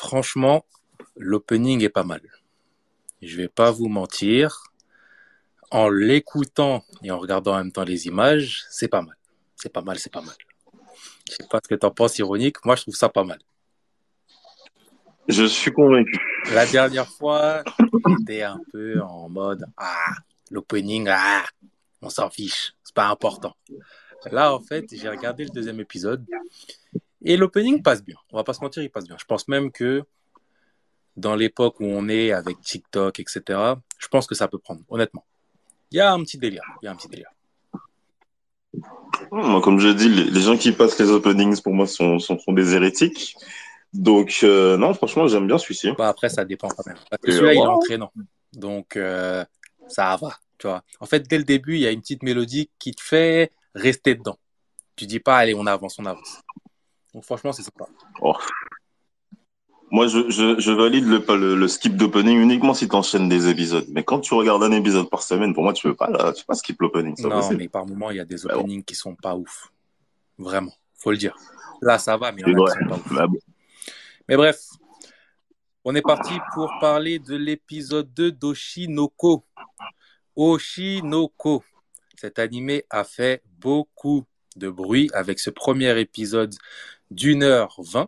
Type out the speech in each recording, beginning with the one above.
Franchement, l'opening est pas mal. Je vais pas vous mentir. En l'écoutant et en regardant en même temps les images, c'est pas mal. C'est pas mal, c'est pas mal. Je sais pas ce que t'en penses, Ironique. Moi, je trouve ça pas mal. Je suis convaincu. La dernière fois, j'étais un peu en mode l'opening, on s'en fiche, c'est pas important. Là, en fait, j'ai regardé le deuxième épisode et l'opening passe bien. On va pas se mentir, il passe bien. Je pense même que dans l'époque où on est avec TikTok, etc., je pense que ça peut prendre, honnêtement. Il y a un petit délire. Il y a un petit délire. Moi, comme je dis, les gens qui passent les openings pour moi sont des hérétiques. Donc, non, franchement, j'aime bien celui-ci. Bah, après, ça dépend quand même. Parce que Et celui-là, il est voilà. entraînant. Donc, ça va, tu vois. En fait, dès le début, il y a une petite mélodie qui te fait rester dedans. Tu dis pas, allez, on avance, on avance. Donc, franchement, c'est sympa. Oh. Moi, je valide le skip d'opening uniquement si tu enchaînes des épisodes. Mais quand tu regardes un épisode par semaine, pour moi, tu peux pas skip l'opening, c'est pas Non, possible. mais par moments, il y a des Mais bon, openings qui sont pas ouf. Vraiment, faut le dire. Là, ça va, mais il y en c'est a qui vrai. sont pas ouf. Mais bon. Mais bref, on est parti pour parler de l'épisode 2 d'Oshinoko. Oshinoko. Cet animé a fait beaucoup de bruit avec ce premier épisode d'1h20.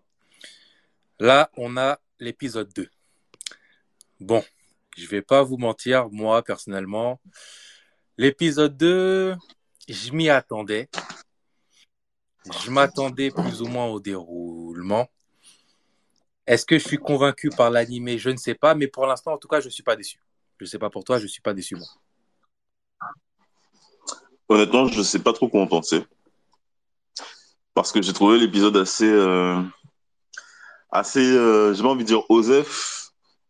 Là, on a l'épisode 2. Bon, je vais pas vous mentir, moi, personnellement, l'épisode 2, je m'y attendais. Je m'attendais plus ou moins au déroulement. Est-ce que je suis convaincu par l'animé? Je ne sais pas, mais pour l'instant, en tout cas, je suis pas déçu. Je sais pas pour toi, je suis pas déçu, moi. Honnêtement, je sais pas trop quoi en penser. Parce que j'ai trouvé l'épisode j'ai pas envie de dire osef,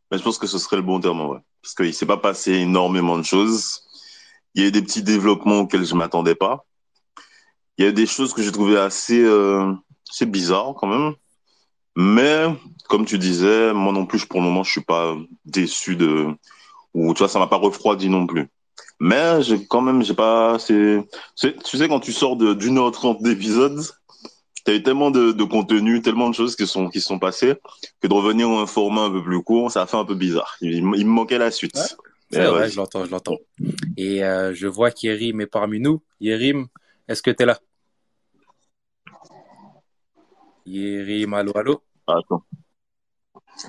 mais je pense que ce serait le bon terme, ouais. Parce qu'il s'est pas passé énormément de choses. Il y a eu des petits développements auxquels je m'attendais pas. Il y a eu des choses que j'ai trouvées assez bizarres quand même. Mais, comme tu disais, moi non plus, pour le moment, je suis pas déçu ou tu vois, ça m'a pas refroidi non plus. Mais j'ai pas, tu sais, quand tu sors d'une heure trente d'épisodes, t'as eu tellement de contenu, tellement de choses qui sont passées, que de revenir à un format un peu plus court, ça a fait un peu bizarre. Il me manquait la Ouais, suite. c'est Mais vrai, je vas-y. l'entends, je l'entends. Et je vois qu'Yerim est parmi nous. Yerim, est-ce que tu es là? Yerim, allô, allô? Attends.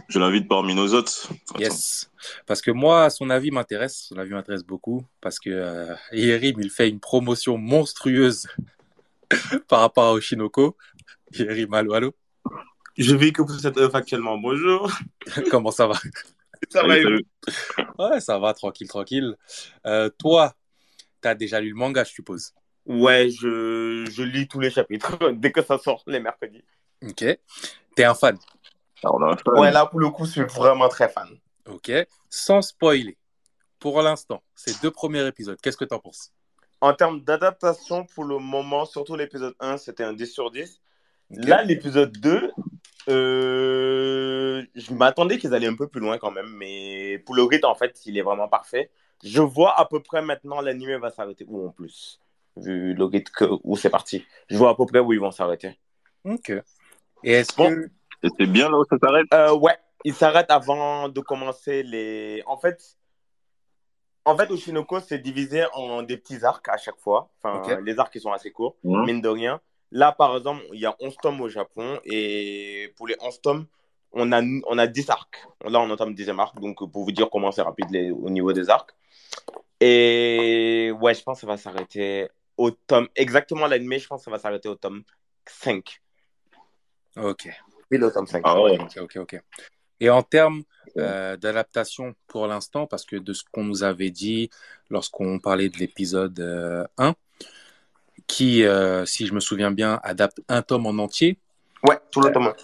Je l'invite parmi nos autres. Attends. Yes. Parce que moi, son avis m'intéresse. Son avis m'intéresse beaucoup. Parce que Yerim, il fait une promotion monstrueuse par rapport à Oshinoko. Yerim, allô, allô? Je vis que pour cette œuvre actuellement. Bonjour. Comment ça va? Ça va Salut, et vous? salut. Ouais, ça va, tranquille, tranquille. Toi, t'as déjà lu le manga, je suppose. Ouais, je lis tous les chapitres dès que ça sort les mercredis. Ok. T'es un fan. Alors, on a un Ouais, fan. là pour le coup, je suis vraiment très fan. Ok. Sans spoiler. Pour l'instant, ces deux premiers épisodes, qu'est-ce que t'en penses? En termes d'adaptation, pour le moment, surtout l'épisode 1, c'était un 10 sur 10. Ok. Là, l'épisode 2, je m'attendais qu'ils allaient un peu plus loin quand même, mais pour le rythme, en fait, il est vraiment parfait. Je vois à peu près maintenant l'anime va s'arrêter où en plus, vu le rythme où c'est parti. Je vois à peu près où ils vont s'arrêter. Ok. Et est-ce Bon, que... Et c'est bien là où ça s'arrête? ouais, ils s'arrêtent avant de commencer les. En fait, Oshinoko, c'est divisé en des petits arcs à chaque fois. Ok. Enfin, les arcs, ils sont assez courts, Hein. mine de rien. Là, par exemple, il y a 11 tomes au Japon. Et pour les 11 tomes, on a 10 arcs. Là, on entame le 10e arc. Donc, pour vous dire comment c'est rapide au niveau des arcs. Et ouais, je pense que ça va s'arrêter au tome. Exactement l'anime, je pense que ça va s'arrêter au tome 5. Ok. Oui, le tome 5. Ah Ouais. ouais. Ok, ok, ok. Et en termes d'adaptation pour l'instant, parce que de ce qu'on nous avait dit lorsqu'on parlait de l'épisode 1, qui, si je me souviens bien, adapte un tome en entier, Ouais, tout le tome 1.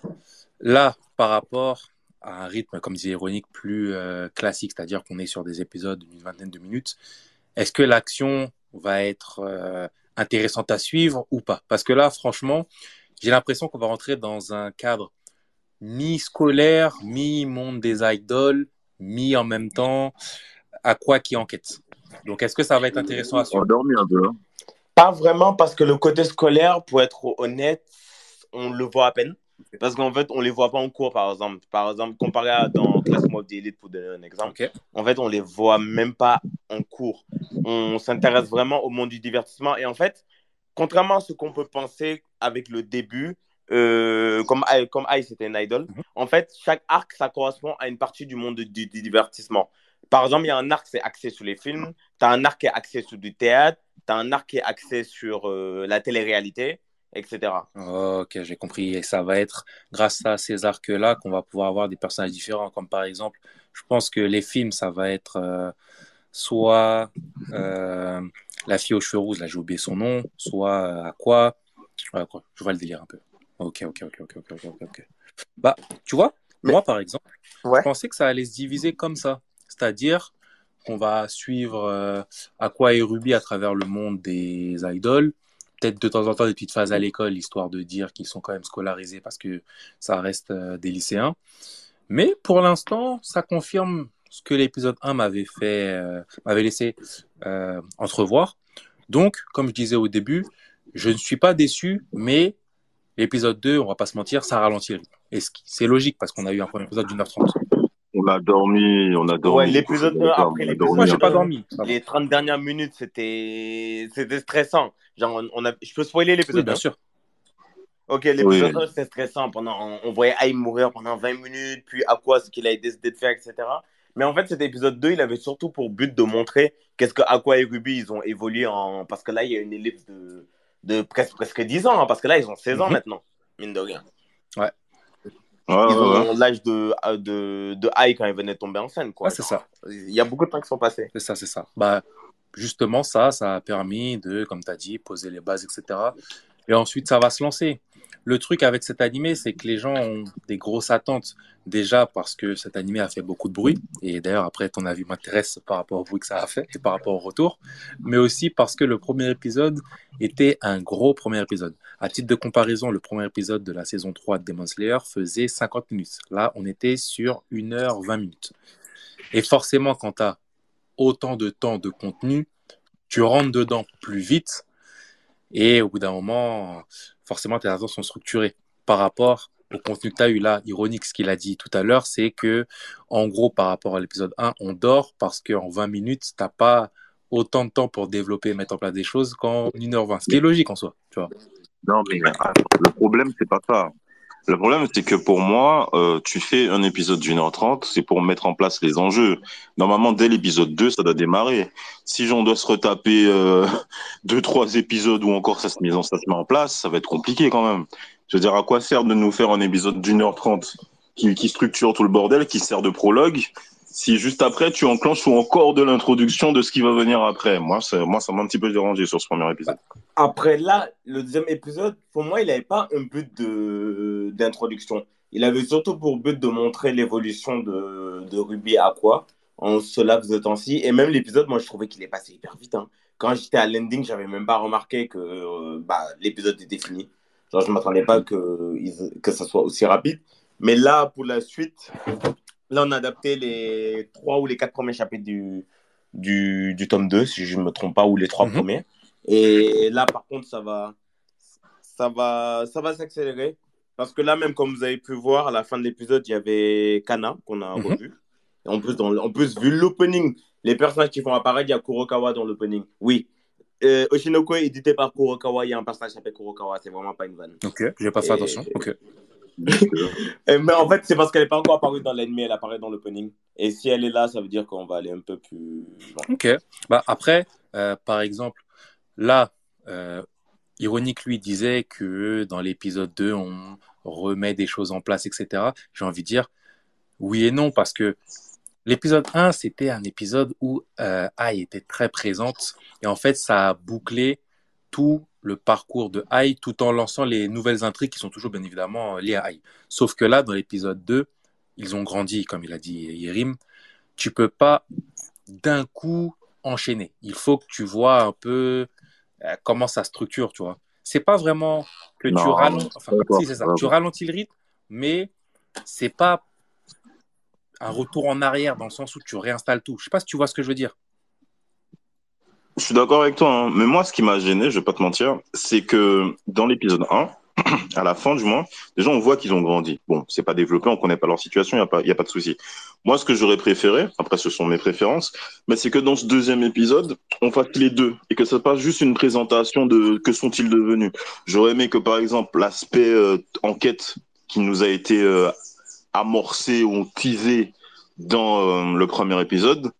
là, par rapport à un rythme, comme disait Ironique, plus classique, c'est-à-dire qu'on est sur des épisodes d'une vingtaine de minutes, est-ce que l'action va être intéressante à suivre ou pas? Parce que là, franchement, j'ai l'impression qu'on va rentrer dans un cadre mi-scolaire, mi-monde des idoles, mi en même temps à quoi qui enquête. Donc, est-ce que ça va être intéressant à On a suivre? dormi un peu, hein. Pas vraiment, parce que le côté scolaire, pour être honnête, on le voit à peine. Parce qu'en fait, on les voit pas en cours, par exemple. Par exemple, comparé à dans Classroom of the Elite, pour donner un exemple, Ok. en fait, on les voit même pas en cours. On s'intéresse vraiment au monde du divertissement. Et en fait, contrairement à ce qu'on peut penser avec le début, comme Ice était une idol, Mhm. en fait, chaque arc, ça correspond à une partie du monde du divertissement. Par exemple, il y a un arc qui est axé sur les films, tu as un arc qui est axé sur du théâtre, tu as un arc qui est axé sur la télé-réalité, etc. Ok, j'ai compris. Et ça va être grâce à ces arcs-là qu'on va pouvoir avoir des personnages différents. Comme par exemple, je pense que les films, ça va être soit euh, la fille aux cheveux rouges, là j'ai oublié son nom, soit Aqua. Ouais, quoi, je vois le délire un peu. Ok, ok, ok, ok, ok, ok, ok. Bah, tu vois, Mais moi par exemple, je ouais. pensais que ça allait se diviser comme ça. C'est-à-dire qu'on va suivre Aqua et Ruby à travers le monde des idoles. Peut-être de temps en temps des petites phases à l'école, histoire de dire qu'ils sont quand même scolarisés parce que ça reste des lycéens. Mais pour l'instant, ça confirme ce que l'épisode 1 m'avait laissé entrevoir. Donc, comme je disais au début, je ne suis pas déçu, mais l'épisode 2, on va pas se mentir, ça ralentit le rythme. Et c'est logique parce qu'on a eu un premier épisode d'1h30. On a Ouais, dormi, du coup, faut l'épisode dire le 1, terme, après on a Moi, l'épisode dormi j'ai un pas peu. 1, dormi, ça va. les 30 dernières minutes, c'était stressant. Genre, je peux spoiler Oui, l'épisode bien 1. sûr. Ok, l'épisode Oui, 1, c'était stressant. On voyait Aïe mourir pendant 20 minutes, puis à quoi ce qu'il a décidé de faire, etc. Mais en fait, cet épisode 2, il avait surtout pour but de montrer qu'est-ce que Aqua et Ruby, ils ont évolué en. Parce que là, il y a une ellipse de presque 10 ans, hein, parce que là, ils ont 16 ans Mhm. maintenant, mine de rien. Ouais, ouais, Ils ouais, ouais. ont l'âge de Aïe quand il venait de tomber en scène, ah, quoi. c'est ça. Genre, il y a beaucoup de temps qui sont passés. C'est ça, c'est ça. Bah, justement, ça a permis de, comme tu as dit, poser les bases, etc. Et ensuite, ça va se lancer. Le truc avec cet animé, c'est que les gens ont des grosses attentes. Déjà parce que cet animé a fait beaucoup de bruit. Et d'ailleurs, après, ton avis m'intéresse par rapport au bruit que ça a fait et par rapport au retour. Mais aussi parce que le premier épisode était un gros premier épisode. À titre de comparaison, le premier épisode de la saison 3 de Demon Slayer faisait 50 minutes. Là, on était sur 1h20. Et forcément, quand tu as autant de temps de contenu, tu rentres dedans plus vite et au bout d'un moment, forcément, tes attentes sont structurées par rapport au contenu que tu as eu là. Ironique, ce qu'il a dit tout à l'heure, c'est que, en gros, par rapport à l'épisode 1, on dort parce qu'en 20 minutes, t'as pas autant de temps pour développer et mettre en place des choses qu'en 1h20. Ce qui est logique en soi, tu vois. Non, mais attends, le problème, c'est pas ça. Le problème, c'est que pour moi, tu fais un épisode d'1h30, c'est pour mettre en place les enjeux. Normalement, dès l'épisode 2, ça doit démarrer. Si on doit se retaper deux, trois épisodes ou encore ça se met en place, ça va être compliqué quand même. Je veux dire, à quoi sert de nous faire un épisode d'1h30 qui structure tout le bordel, qui sert de prologue, si juste après, tu enclenches ou encore de l'introduction de ce qui va venir après. Moi, ça m'a un petit peu dérangé sur ce premier épisode. Bah, après là, le deuxième épisode, pour moi, il n'avait pas un but d'introduction. Il avait surtout pour but de montrer l'évolution de Ruby à quoi en ce laps de temps-ci. Et même l'épisode, moi, je trouvais qu'il est passé hyper vite, hein. Quand j'étais à l'ending, j'avais même pas remarqué que l'épisode était fini. Genre, je m'attendais pas que ça soit aussi rapide. Mais là, pour la suite, là, on a adapté les 3 ou les 4 premiers chapitres du tome 2 si je ne me trompe pas, ou les trois Mhm, premiers. Et là, par contre, ça va s'accélérer. Parce que là, même comme vous avez pu voir, à la fin de l'épisode, il y avait Kana qu'on a mhm. revu. Et en plus, vu l'opening, les personnages qui vont apparaître, il y a Kurokawa dans l'opening. Oui. Oshinoko est édité par Kurokawa. Il y a un personnage qui s'appelle Kurokawa. C'est vraiment pas une vanne. Ok, j'ai pas fait attention. Et... Ok. Mais en fait, c'est parce qu'elle n'est pas encore apparue dans l'anime, elle apparaît dans l'opening. Et si elle est là, ça veut dire qu'on va aller un peu plus loin. Ok. Bah après, par exemple, là, euh, Ironique lui disait que dans l'épisode 2, on remet des choses en place, etc. J'ai envie de dire oui et non, parce que l'épisode 1, c'était un épisode où Ai était très présente, et en fait, ça a bouclé tout le parcours de Ai tout en lançant les nouvelles intrigues qui sont toujours bien évidemment liées à Ai. Sauf que là, dans l'épisode 2, ils ont grandi, comme il a dit Yerim. Tu peux pas d'un coup enchaîner. Il faut que tu vois un peu comment ça structure, tu vois. C'est pas vraiment que tu Non, ralentis, enfin, d'accord, si c'est ça, tu d'accord. ralentis le rythme, mais c'est pas un retour en arrière dans le sens où tu réinstalles tout. Je sais pas si tu vois ce que je veux dire. Je suis d'accord avec toi, hein. Mais moi, ce qui m'a gêné, je vais pas te mentir, c'est que dans l'épisode 1, à la fin du moins, déjà on voit qu'ils ont grandi. Bon, c'est pas développé, on connaît pas leur situation, y a pas de souci. Moi, ce que j'aurais préféré, après ce sont mes préférences, mais c'est que dans ce deuxième épisode, on fasse les deux et que ça passe juste une présentation de que sont-ils devenus. J'aurais aimé que par exemple l'aspect enquête qui nous a été amorcé ou teasé dans le premier épisode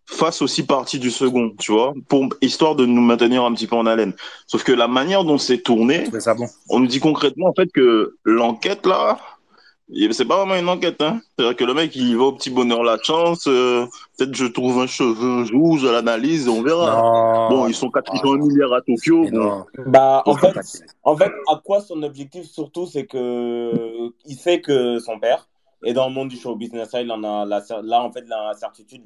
fasse aussi partie du second, tu vois, pour histoire de nous maintenir un petit peu en haleine. Sauf que la manière dont c'est Je tourné, trouvais ça bon. on nous dit concrètement en fait que l'enquête là, c'est pas vraiment une enquête, hein. C'est-à-dire que le mec il va au petit bonheur la chance, peut-être je trouve un cheveu un jour, je l'analyse, on verra. Bon, Non, ils sont ah, 1 milliard à Tokyo, mais bon, non, Bah, bon, en fait, à quoi son objectif surtout, c'est que il sait que son père est dans le monde du show business. Là, il en a là, en fait, il a la certitude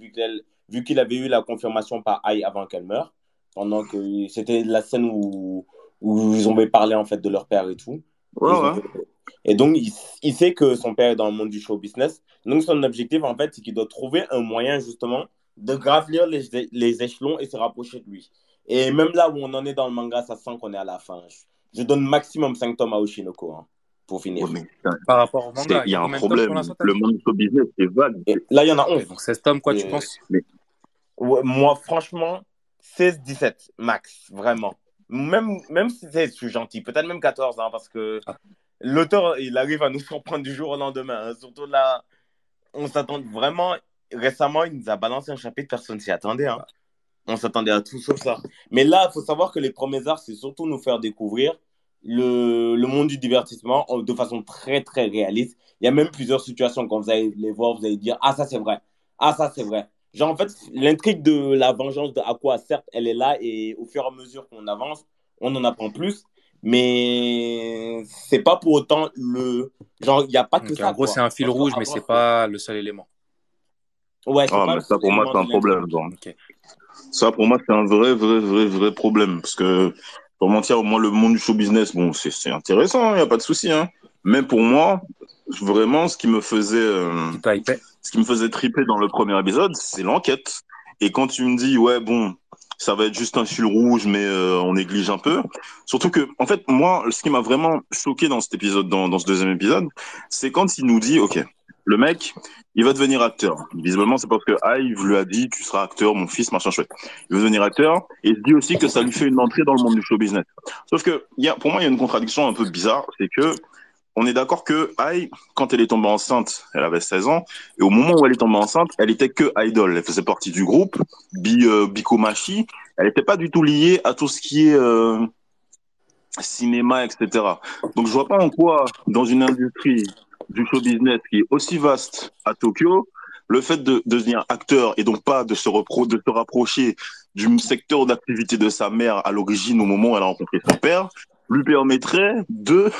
vu qu'il avait eu la confirmation par Ai avant qu'elle meure, pendant que c'était la scène où ils ont parlé en fait de leur père et tout. ouais, Et, ils ont- ouais. et donc, il sait que son père est dans le monde du show business. Donc, son objectif, en fait, c'est qu'il doit trouver un moyen justement de gravir les échelons et se rapprocher de lui. Et même là où on en est dans le manga, ça sent qu'on est à la fin. Je donne maximum 5 tomes à Oshinoko hein, pour Ouais, finir. mais par rapport au manga. il Il y y a a un combien de tomes pour problème. l'instant, t'as Le dit? monde du business, c'est vague. Et là, il y en a Ok, 11. donc 16 tomes, quoi, tu Et, penses? Mais, ouais, moi, franchement, 16-17 max, vraiment. Même si je suis gentil, peut-être même 14, hein, parce que Ah, l'auteur, il arrive à nous surprendre du jour au lendemain. Hein. Surtout là, on s'attend vraiment. Récemment, il nous a balancé un chapitre, personne s'y attendait. Hein. bah, On s'attendait à tout sauf ça. Mais là, il faut savoir que les premiers arts, c'est surtout nous faire découvrir le monde du divertissement de façon très, très réaliste. Il y a même plusieurs situations, quand vous allez les voir, vous allez dire, ah, ça, c'est vrai. Ah, ça, c'est vrai. Genre, en fait, l'intrigue de la vengeance de Aqua, certes, elle est là, et au fur et à mesure qu'on avance, on en apprend plus. Mais c'est pas pour autant le. Genre, il n'y a pas que ok, en ça, gros, c'est quoi. un fil Parce qu'à rouge, mais c'est part que. pas le seul élément. Ouais, c'est ah, pas mais le ça seul pour moi, élément c'est de un problème. l'intrigue. Genre. Ok. Ça, pour moi, c'est un vrai problème. Parce que, pour mentir, moi, le monde du show business, bon, c'est intéressant, il n'y a pas de souci, hein. Mais pour moi, vraiment, Qui t'a hypé? ce qui me faisait triper dans le premier épisode, c'est l'enquête. Et quand tu me dis, ouais, bon, ça va être juste un fil rouge, mais on néglige un peu. Surtout que, en fait, moi, ce qui m'a vraiment choqué dans cet épisode, dans ce deuxième épisode, c'est quand il nous dit, ok, le mec, il va devenir acteur. Visiblement, c'est parce que Hive lui a dit, tu seras acteur, mon fils, machin chouette. Il veut devenir acteur, et il se dit aussi que ça lui fait une entrée dans le monde du show business. Sauf que, pour moi, il y a une contradiction un peu bizarre, c'est que on est d'accord que Ai, quand elle est tombée enceinte, elle avait 16 ans, et au moment où elle est tombée enceinte, elle était que idol. Elle faisait partie du groupe Bikomachi. Elle n'était pas du tout liée à tout ce qui est cinéma, etc. Donc je vois pas en quoi, dans une industrie du show business qui est aussi vaste à Tokyo, le fait de devenir acteur et donc pas de se rapprocher du secteur d'activité de sa mère à l'origine au moment où elle a rencontré son père, lui permettrait de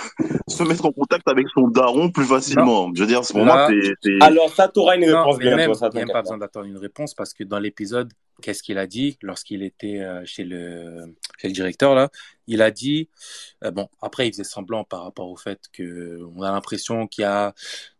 se mettre en contact avec son daron plus Non, facilement. Je veux dire, pour moi, là, Alors, ça, t'auras une non, réponse mais bientôt, même, ça il n'y a même pas t'inquiète besoin pas. d'attendre une réponse parce que dans l'épisode, qu'est-ce qu'il a dit lorsqu'il était chez le directeur là? Il a dit, bon, après il faisait semblant par rapport au fait que on a l'impression qu'il y a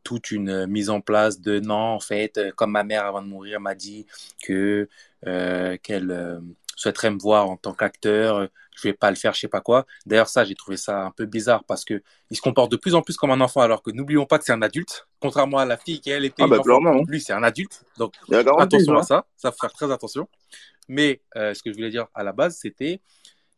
toute une mise en place de non, en fait, comme ma mère avant de mourir m'a dit que qu'elle souhaiterait me voir en tant qu'acteur, je vais pas le faire, je sais pas quoi. D'ailleurs, ça, j'ai trouvé ça un peu bizarre parce que il se comporte de plus en plus comme un enfant, alors que n'oublions pas que c'est un adulte, contrairement à la fille qui, elle, était ah une bah enfant. clairement, hein. Lui, c'est un adulte, donc Il y a garantie, attention à hein. ça faut faire très attention. Mais ce que je voulais dire à la base, c'était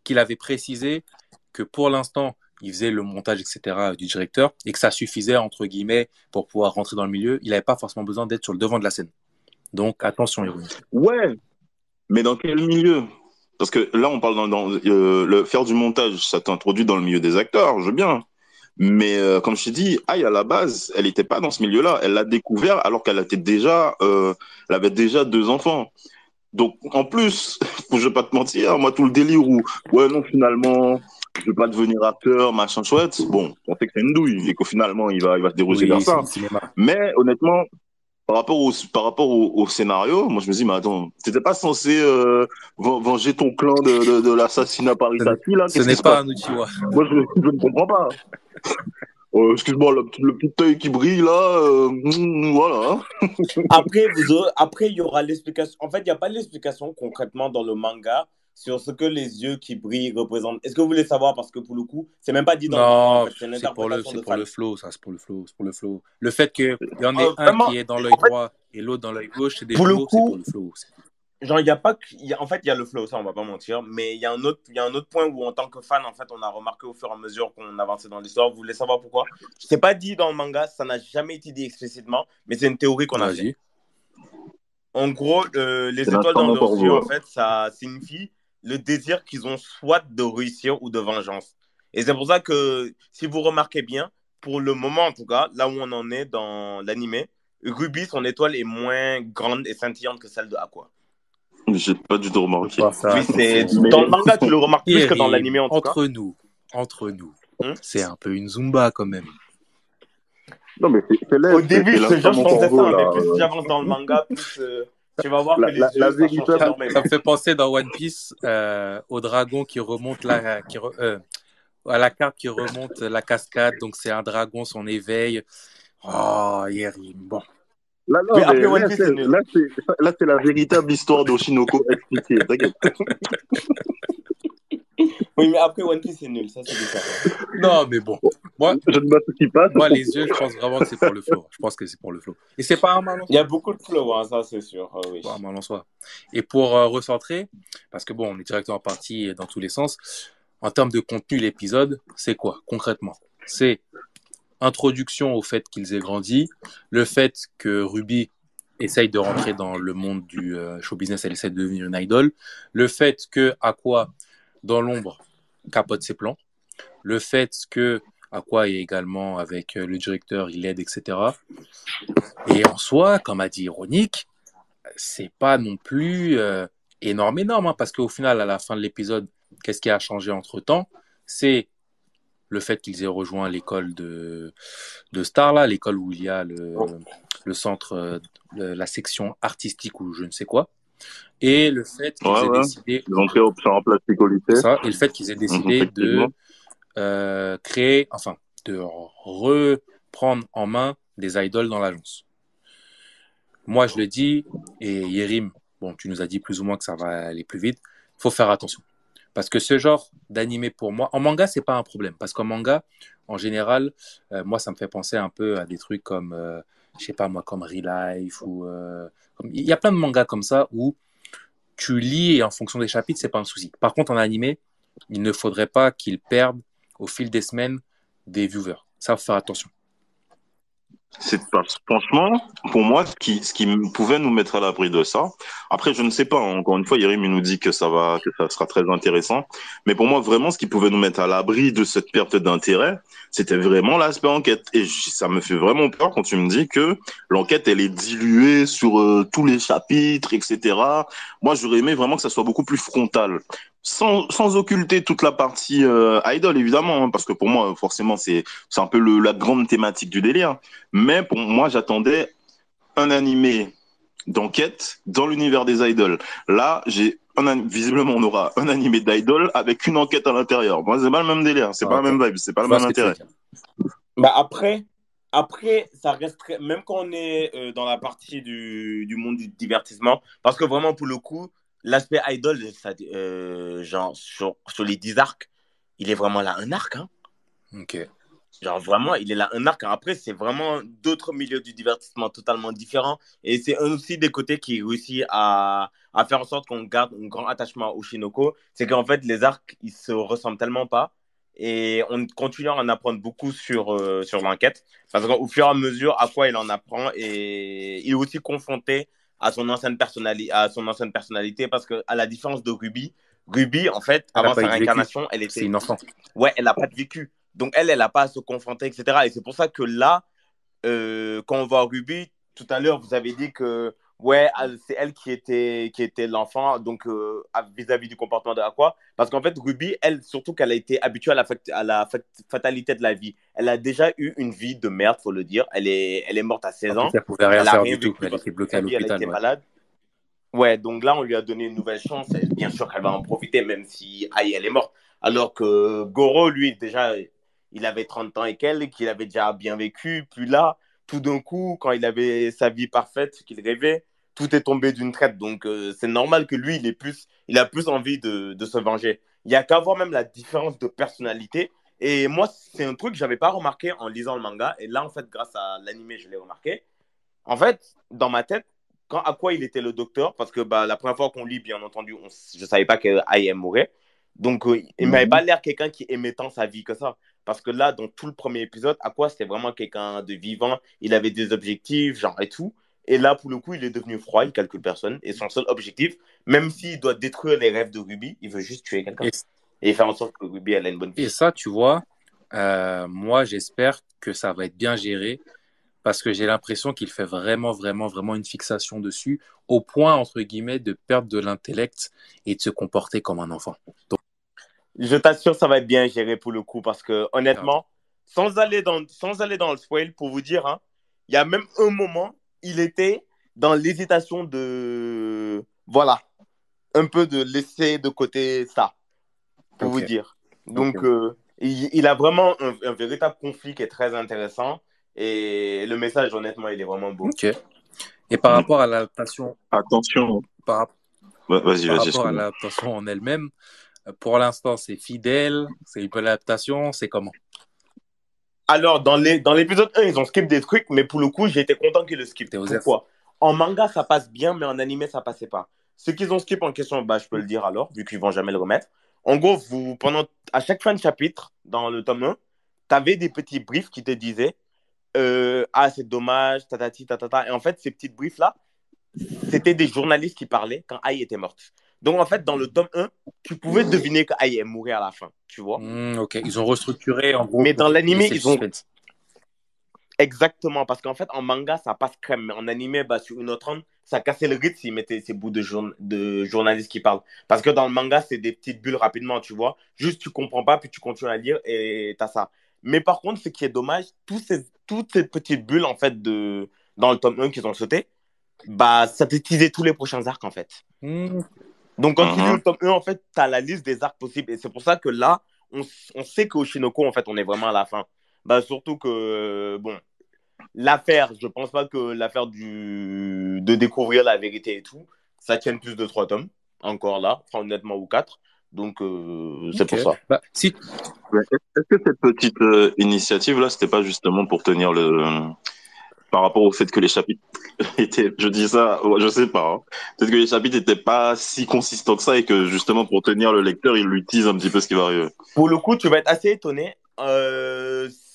qu'il avait précisé que pour l'instant, il faisait le montage, etc., du directeur, et que ça suffisait, entre guillemets, pour pouvoir rentrer dans le milieu. Il n'avait pas forcément besoin d'être sur le devant de la scène. Donc, attention, Hiromi. Ouais, mais dans quel milieu? Parce que là, on parle le faire du montage, ça t'introduit dans le milieu des acteurs, je veux bien. Mais comme je t'ai dit, Aïe, à la base, elle n'était pas dans ce milieu-là. Elle l'a découvert alors elle avait déjà 2 enfants. Donc, en plus, je vais pas te mentir, moi, tout le délire où, ouais, non, finalement, je vais pas devenir acteur, machin chouette. Bon, on sait que c'est une douille et qu'au finalement, il va se diriger vers Oui, c'est ça. du cinéma. Mais honnêtement, par rapport au scénario, moi, je me dis, mais attends, t'étais pas censé venger ton clan de l'assassinat par Ce n'est, Itachi, là? ce Qu'est-ce qui n'est se pas passe? un Uchiwa. Moi, je ne comprends pas. Excuse-moi, le petit œil qui brille, là, voilà. Après, il y aura l'explication. En fait, il n'y a pas l'explication concrètement dans le manga sur ce que les yeux qui brillent représentent. Est-ce que vous voulez savoir? Parce que pour le coup, c'est même pas dit dans le manga, en Non, fait. C'est une c'est pour interprétation de c'est pour fan. le flow, ça, c'est pour le flow, c'est pour le flow. Le fait qu'il y en ait un Vraiment, qui est dans l'œil en fait, droit et l'autre dans l'œil gauche, c'est des pour le jumeaux, c'est pour coup, le flow. genre, il y a pas que, en fait, il y a le flow, ça, on va pas mentir, mais il y a un autre point où, en tant que fan, en fait, on a remarqué au fur et à mesure qu'on avançait dans l'histoire. Vous voulez savoir pourquoi? C'est pas dit dans le manga, ça n'a jamais été dit explicitement, mais c'est une théorie qu'on a fait. Vas-y. En gros, C'est les étoiles l'instant dans mon leurs yeux, corbeau. en fait, ça signifie le désir qu'ils ont soit de réussir ou de vengeance. Et c'est pour ça que, si vous remarquez bien, pour le moment en tout cas, là où on en est dans l'anime, Ruby, son étoile est moins grande et scintillante que celle de Aqua. J'ai pas du tout Faut remarqué. pas faire Oui, c'est attention. Mais dans le manga, tu le remarques plus que dans Yerim, l'anime en tout cas. entre nous, Hmm. c'est un peu une Zumba quand même. non, mais c'est Au l'aise, début, c'est je te l'instant jure, je mon pensais ça, corbeau, hein, mais là. plus j'avance dans le manga, plus tu vas voir que les La yeux, ça change véritable. énormément. Ça me fait penser dans One Piece au dragon qui remonte à la carte qui remonte la cascade. Donc c'est un dragon, son éveil. Oh, Yerim. Bon. Là, Puis non, mais après One Piece, c'est nul. là, c'est la véritable histoire d'Oshinoko expliquée. T'inquiète. Oui, mais après One Piece, c'est nul, ça c'est différent. Non, mais bon. Je ne m'associe pas. Moi, les yeux, je pense vraiment que c'est pour le flow. Je pense que c'est pour le flow. Et c'est pas un mal en Il y a soi. beaucoup de flow, hein, ça c'est sûr. Ah oui. Pas un mal en soi. Et pour recentrer, parce que bon, on est directement parti dans tous les sens. En termes de contenu, l'épisode, c'est quoi concrètement? C'est introduction au fait qu'ils aient grandi, le fait que Ruby essaye de rentrer dans le monde du show business, elle essaie de devenir une idole, le fait que Aqua, dans l'ombre, capote ses plans, le fait que Aqua est également avec le directeur, il aide, etc. Et en soi, comme a dit Ironique, c'est pas non plus énorme, hein, parce qu'au final, à la fin de l'épisode, qu'est-ce qui a changé entre-temps? C'est le fait qu'ils aient rejoint l'école de Star, là, l'école où il y a le centre, la section artistique ou je ne sais quoi, et le fait qu'ils Ouais, aient ouais. décidé, Ils ont pris option en plasticité. ça, et le fait qu'ils aient décidé Effectivement. de créer, enfin, de reprendre en main des idoles dans l'agence. Moi, je le dis, et Yerim, bon, tu nous as dit plus ou moins que ça va aller plus vite, faut faire attention. Parce que ce genre d'animé pour moi, en manga, c'est pas un problème. Parce qu'en manga, en général, moi, ça me fait penser un peu à des trucs comme, je sais pas moi, comme Real Life ou il y a plein de mangas comme ça où tu lis et en fonction des chapitres, c'est pas un souci. Par contre, en animé, il ne faudrait pas qu'ils perdent au fil des semaines des viewers. Ça, faut faire attention. Franchement, pour moi, ce qui pouvait nous mettre à l'abri de ça. Après, je ne sais pas. Encore une fois, Yerim il nous dit que que ça sera très intéressant. Mais pour moi, vraiment, ce qui pouvait nous mettre à l'abri de cette perte d'intérêt, c'était vraiment l'aspect enquête. Et ça me fait vraiment peur quand tu me dis que l'enquête, elle est diluée sur tous les chapitres, etc. Moi, j'aurais aimé vraiment que ça soit beaucoup plus frontal. Sans occulter toute la partie idol, évidemment, hein, parce que pour moi, forcément, c'est un peu la grande thématique du délire. Mais pour moi, j'attendais un animé d'enquête dans l'univers des idoles. Là, visiblement, on aura un animé d'idol avec une enquête à l'intérieur. Moi, c'est pas le même délire, c'est pas Ok. la même vibe, c'est pas Je le vois même ce que tu veux intérêt. dire. Bah après, ça reste même quand on est dans la partie du monde du divertissement, parce que vraiment pour le coup, l'aspect idol, ça, genre sur les 10 arcs, il est vraiment là un arc, hein. Ok. Genre vraiment, il est là un arc. Après, c'est vraiment d'autres milieux du divertissement totalement différents. Et c'est aussi des côtés qui réussit à faire en sorte qu'on garde un grand attachement au Shinoko. C'est qu'en fait, les arcs, ils se ressemblent tellement pas. Et on continue à en apprendre beaucoup sur l'enquête. Parce qu'au fur et à mesure, à quoi il en apprend. Et il est aussi confronté à son ancienne personnalité. Parce que, à la différence de Ruby, en fait, Elle n'a avant pas sa eu de vécu. réincarnation, elle C'est était. une enfant. Ouais, elle n'a pas de vécu. Donc, elle n'a pas à se confronter, etc. Et c'est pour ça que là, quand on va à Ruby, tout à l'heure, vous avez dit que ouais, c'est elle qui était l'enfant, donc vis-à-vis du comportement de Aqua. Parce qu'en fait, Ruby, elle, surtout qu'elle a été habituée à la fatalité de la vie. Elle a déjà eu une vie de merde, faut le dire. Elle est morte à En 16 plus, ans. elle pouvait rien Elle n'a faire rien du tout. vécu Elle parce était que toute bloquée à sa vie, elle a l'hôpital, été ouais. malade. Ouais, donc là, on lui a donné une nouvelle chance. Et bien sûr qu'elle va en profiter, même si aïe, elle est morte. Alors que Goro, lui, déjà, il avait 30 ans et quelques, qu'il avait déjà bien vécu. Puis là, tout d'un coup, quand il avait sa vie parfaite, qu'il rêvait, tout est tombé d'une traite. Donc, c'est normal que lui, il a plus envie de se venger. Il y a qu'à voir même la différence de personnalité. Et moi, c'est un truc que je n'avais pas remarqué en lisant le manga. Et là, en fait, grâce à l'anime, je l'ai remarqué. En fait, dans ma tête, à quoi il était le docteur, parce que la première fois qu'on lit, bien entendu, je ne savais pas que I.M. mourait. Donc, il ne m'avait pas l'air quelqu'un qui aimait tant sa vie que ça. Parce que là, dans tout le premier épisode, à quoi c'était vraiment quelqu'un de vivant, il avait des objectifs, genre et tout. Et là, pour le coup, il est devenu froid, il calcule personne. Et son seul objectif, même s'il doit détruire les rêves de Ruby, il veut juste tuer quelqu'un. Et, Et faire en sorte que Ruby, elle a une bonne et vie. ça, tu vois, moi, j'espère que ça va être bien géré parce que j'ai l'impression qu'il fait vraiment, vraiment, vraiment une fixation dessus au point, entre guillemets, de perdre de l'intellect et de se comporter comme un enfant. Donc, Je t'assure, ça va être bien géré pour le coup parce que pardon. honnêtement, sans aller dans le spoil, pour vous dire, hein, il y a même un moment, il était dans l'hésitation de, voilà, un peu de laisser de côté ça, pour vous Ok, dire. ok, Donc, il a vraiment un véritable conflit qui est très intéressant et le message, honnêtement, il est vraiment beau. ok. Et par rapport à l'adaptation, Attention. par, Vas-y, par vas-y, rapport à excuse-moi. l'adaptation en elle-même, pour l'instant, c'est fidèle, c'est une bonne adaptation, c'est comment? Alors, dans l'épisode 1, ils ont skip des trucs, mais pour le coup, j'ai été content qu'ils le skip. T'es Osef? Pourquoi? En manga, ça passe bien, mais en animé, ça passait pas. Ce qu'ils ont skip en question, je peux le dire alors, vu qu'ils vont jamais le remettre. En gros, à chaque fin de chapitre, dans le tome 1, tu avais des petits briefs qui te disaient ah, c'est dommage, tatati, tatata. Et en fait, ces petits briefs-là, c'était des journalistes qui parlaient quand Aïe était morte. Donc, en fait, dans le tome 1, tu pouvais deviner qu'Aïe est mourir à la fin, tu vois. Ok, ils ont restructuré en gros Mais dans pour l'animé, laisser le ils ont suspense. exactement, parce qu'en fait, en manga, ça passe crème, mais en animé, sur une autre onde, ça cassait le rythme s'ils mettaient ces bouts de journalistes qui parlent. Parce que dans le manga, c'est des petites bulles rapidement, tu vois. Juste, tu comprends pas, puis tu continues à lire et t'as ça. Mais par contre, ce qui est dommage, toutes ces petites bulles, en fait, dans le tome 1 qu'ils ont sauté, ça te teasait tous les prochains arcs, en fait. Hmm, Donc, quand tu lis Mhm. le tome 1, en fait, tu as la liste des arcs possibles. Et c'est pour ça que là, on sait qu'au Shinoko, en fait, on est vraiment à la fin. Surtout que, bon, l'affaire, je pense pas que l'affaire de découvrir la vérité et tout, ça tienne plus de 3 tomes, encore là, enfin, honnêtement, ou 4. Donc, c'est ok. pour ça. Si, Ouais. Est-ce que cette petite initiative-là, c'était pas justement pour tenir par rapport au fait que les chapitres étaient, je dis ça, ouais, je sais pas, hein. Peut-être que les chapitres étaient pas si consistants que ça et que justement pour tenir le lecteur, il lui tease un petit peu ce qui va arriver. Pour le coup, tu vas être assez étonné.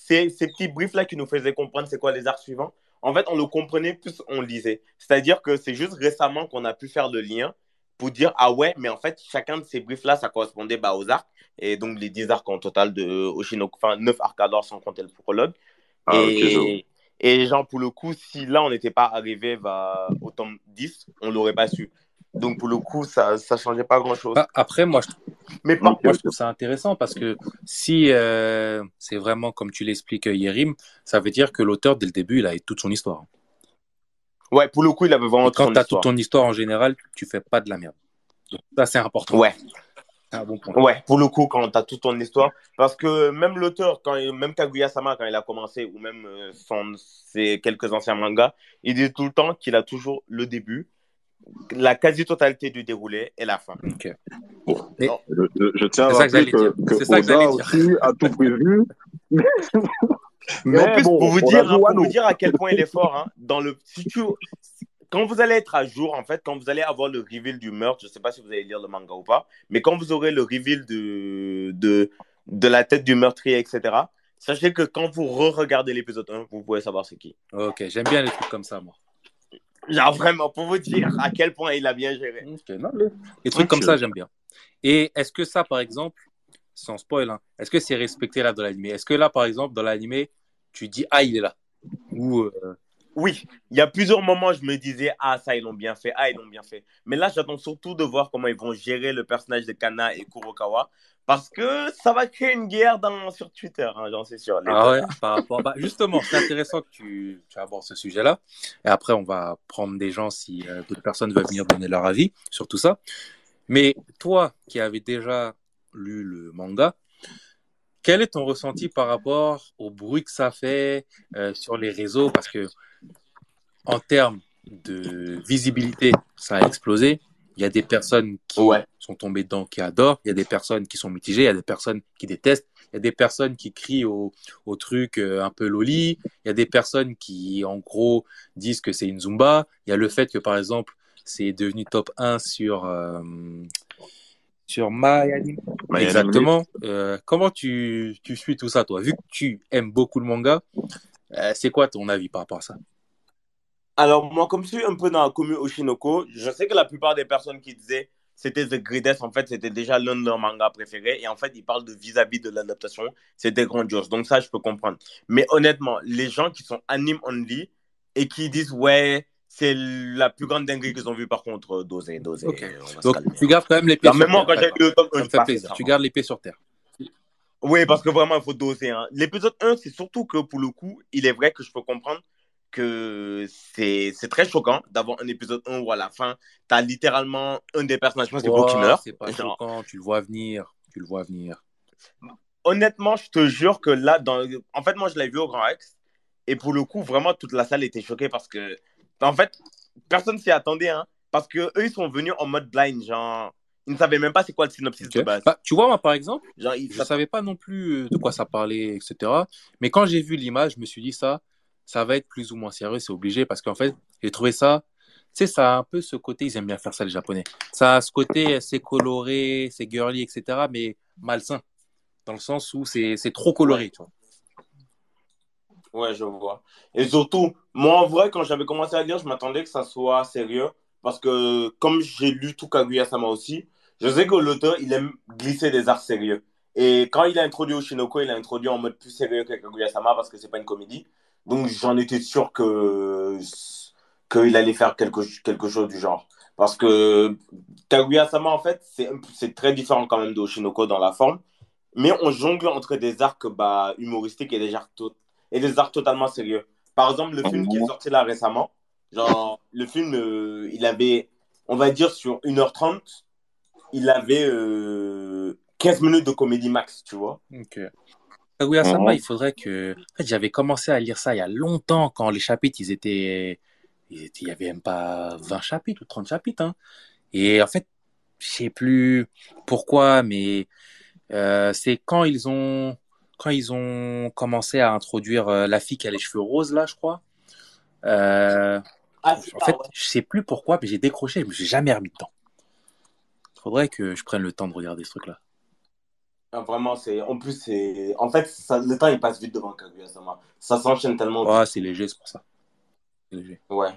Ces petits briefs-là qui nous faisaient comprendre c'est quoi les arcs suivants, en fait, on le comprenait plus on lisait. C'est-à-dire que c'est juste récemment qu'on a pu faire le lien pour dire, ah ouais, mais en fait, chacun de ces briefs-là, ça correspondait aux arcs. Et donc, les 10 arcs en total de Oshinoko, enfin, 9 arcs alors sans compter le prologue. Ah, ok, je vois. Et genre, pour le coup, si là, on n'était pas arrivé au tome 10, on l'aurait pas su. Donc, pour le coup, ça ne changeait pas grand-chose. après, Mais Ok, par moi, je ok. trouve ça intéressant parce que si c'est vraiment comme tu l'expliques, Yérim, ça veut dire que l'auteur, dès le début, il a toute son histoire. ouais, pour le coup, il avait vraiment Et toute quand son tu as toute histoire. ton histoire en général, tu fais pas de la merde. Donc, ça, c'est important. Ouais, C'est un bon point. ouais, pour le coup, quand tu as toute ton histoire. Parce que même l'auteur, même Kaguya-sama, quand il a commencé, ou même ses quelques anciens mangas, il dit tout le temps qu'il a toujours le début, la quasi-totalité du déroulé et la fin. Ok. Bon, Mais Non. je tiens c'est à ça que rappeler j'allais dire. que C'est ça que j'allais Oda dire. aussi a tout prévu. Et en Mais plus, bon, on a joué pour vous Wano. dire à quel point il est fort, hein, quand vous allez être à jour, en fait, quand vous allez avoir le reveal du meurtre, je ne sais pas si vous allez lire le manga ou pas, mais quand vous aurez le reveal de la tête du meurtrier, etc., sachez que quand vous re-regardez l'épisode 1, vous pouvez savoir c'est qui. Ok, j'aime bien les trucs comme ça, moi. Genre vraiment, pour vous dire à quel point il a bien géré. Ok, non, les trucs Ok. comme ça, j'aime bien. Et est-ce que ça, par exemple, sans spoil, hein, est-ce que c'est respecté là dans l'animé? Est-ce que là, par exemple, dans l'animé, tu dis, ah, il est là? Ou, Oui, il y a plusieurs moments, je me disais, ah, ça, ils l'ont bien fait, ah, ils l'ont bien fait. Mais là, j'attends surtout de voir comment ils vont gérer le personnage de Kana et Kurokawa, parce que ça va créer une guerre sur Twitter, hein, j'en suis sûr, les ah deux ouais, là. par rapport. Bah, justement, c'est intéressant que tu abordes ce sujet-là. Et après, on va prendre des gens si d'autres personnes veulent venir donner leur avis sur tout ça. Mais toi, qui avais déjà lu le manga, quel est ton ressenti par rapport au bruit que ça fait sur les réseaux? Parce que en termes de visibilité, ça a explosé. Il y a des personnes qui Ouais. sont tombées dedans, qui adorent. Il y a des personnes qui sont mitigées. Il y a des personnes qui détestent. Il y a des personnes qui crient au truc un peu loli. Il y a des personnes qui, en gros, disent que c'est une Zumba. Il y a le fait que, par exemple, c'est devenu top 1 sur My. My Anime. Exactement. Comment tu suis tout ça, toi? Vu que tu aimes beaucoup le manga, c'est quoi ton avis par rapport à ça? Alors, moi, comme je suis un peu dans la commune Oshinoko, je sais que la plupart des personnes qui disaient c'était The Greatest, en fait, c'était déjà l'un de leurs mangas préférés. Et en fait, ils parlent de vis-à-vis de l'adaptation. C'était grandiose. Donc, ça, je peux comprendre. Mais honnêtement, les gens qui sont anime only et qui disent, ouais, c'est la plus grande dinguerie qu'ils ont vue, par contre, dosé, Ok. on va se Donc, calmer, tu hein. gardes quand même l'épée Genre, sur même moi, terre. quand j'ai D'accord. lu le tome 1, Ça j'ai me fait passé plaisir. ça. Tu gardes l'épée sur terre. Oui, parce que vraiment, il faut doser, hein. L'épisode 1, c'est surtout que pour le coup, il est vrai que je peux comprendre que c'est très choquant d'avoir un épisode 1 où à la fin, tu as littéralement un des personnages principaux qui Oh, meurt. c'est pas Genre, choquant. Tu le vois venir. Tu le vois venir. honnêtement, je te jure que là, en fait, moi, je l'ai vu au Grand Rex. Et pour le coup, vraiment, toute la salle était choquée parce que, en fait, personne s'y attendait, hein. Parce que eux, ils sont venus en mode blind. Genre, ils ne savaient même pas c'est quoi le synopsis Ok. de base. Bah, tu vois, moi, par exemple, Genre, je savais pas non plus de quoi ça parlait, etc. Mais quand j'ai vu l'image, je me suis dit ça va être plus ou moins sérieux, c'est obligé, parce qu'en fait, j'ai trouvé ça, tu sais, ça a un peu ce côté, ils aiment bien faire ça, les Japonais. Ça a ce côté, c'est coloré, c'est girly, etc., mais malsain, dans le sens où c'est trop ouais. coloré, tu vois. Ouais, je vois. Et surtout, moi, en vrai, quand j'avais commencé à lire, je m'attendais que ça soit sérieux. Parce que, comme j'ai lu tout Kaguya-sama aussi, je sais que l'auteur, il aime glisser des arts sérieux. Et quand il a introduit Oshinoko, il a introduit en mode plus sérieux que Kaguya-sama parce que c'est pas une comédie. Donc, j'en étais sûr qu'il allait faire quelque chose du genre. Parce que Kaguya-sama, en fait, c'est très différent quand même de Oshinoko dans la forme. Mais on jongle entre des arcs bah, humoristiques et des arcs totalement sérieux. Par exemple, le film qui est sorti là récemment, genre, le film, il avait, on va dire, sur 1h30, il avait 15 minutes de comédie max, tu vois. Ok. Kaguya-sama, il faudrait que. En fait, j'avais commencé à lire ça il y a longtemps, quand les chapitres, il y avait même pas 20 chapitres ou 30 chapitres, hein. Et en fait, je sais plus pourquoi, mais c'est quand ils ont commencé à introduire la fille qui a les cheveux roses là, je crois. Euh, Ah, c'est en ça, fait, ouais. je sais plus pourquoi, mais j'ai décroché, je me suis jamais remis dedans. Faudrait que je prenne le temps de regarder ce truc-là. Ah, vraiment, en plus, en fait, le temps, il passe vite devant Kaguya-sama. Ça s'enchaîne tellement Oh, vite. c'est léger, c'est pour ça. C'est léger. Ouais.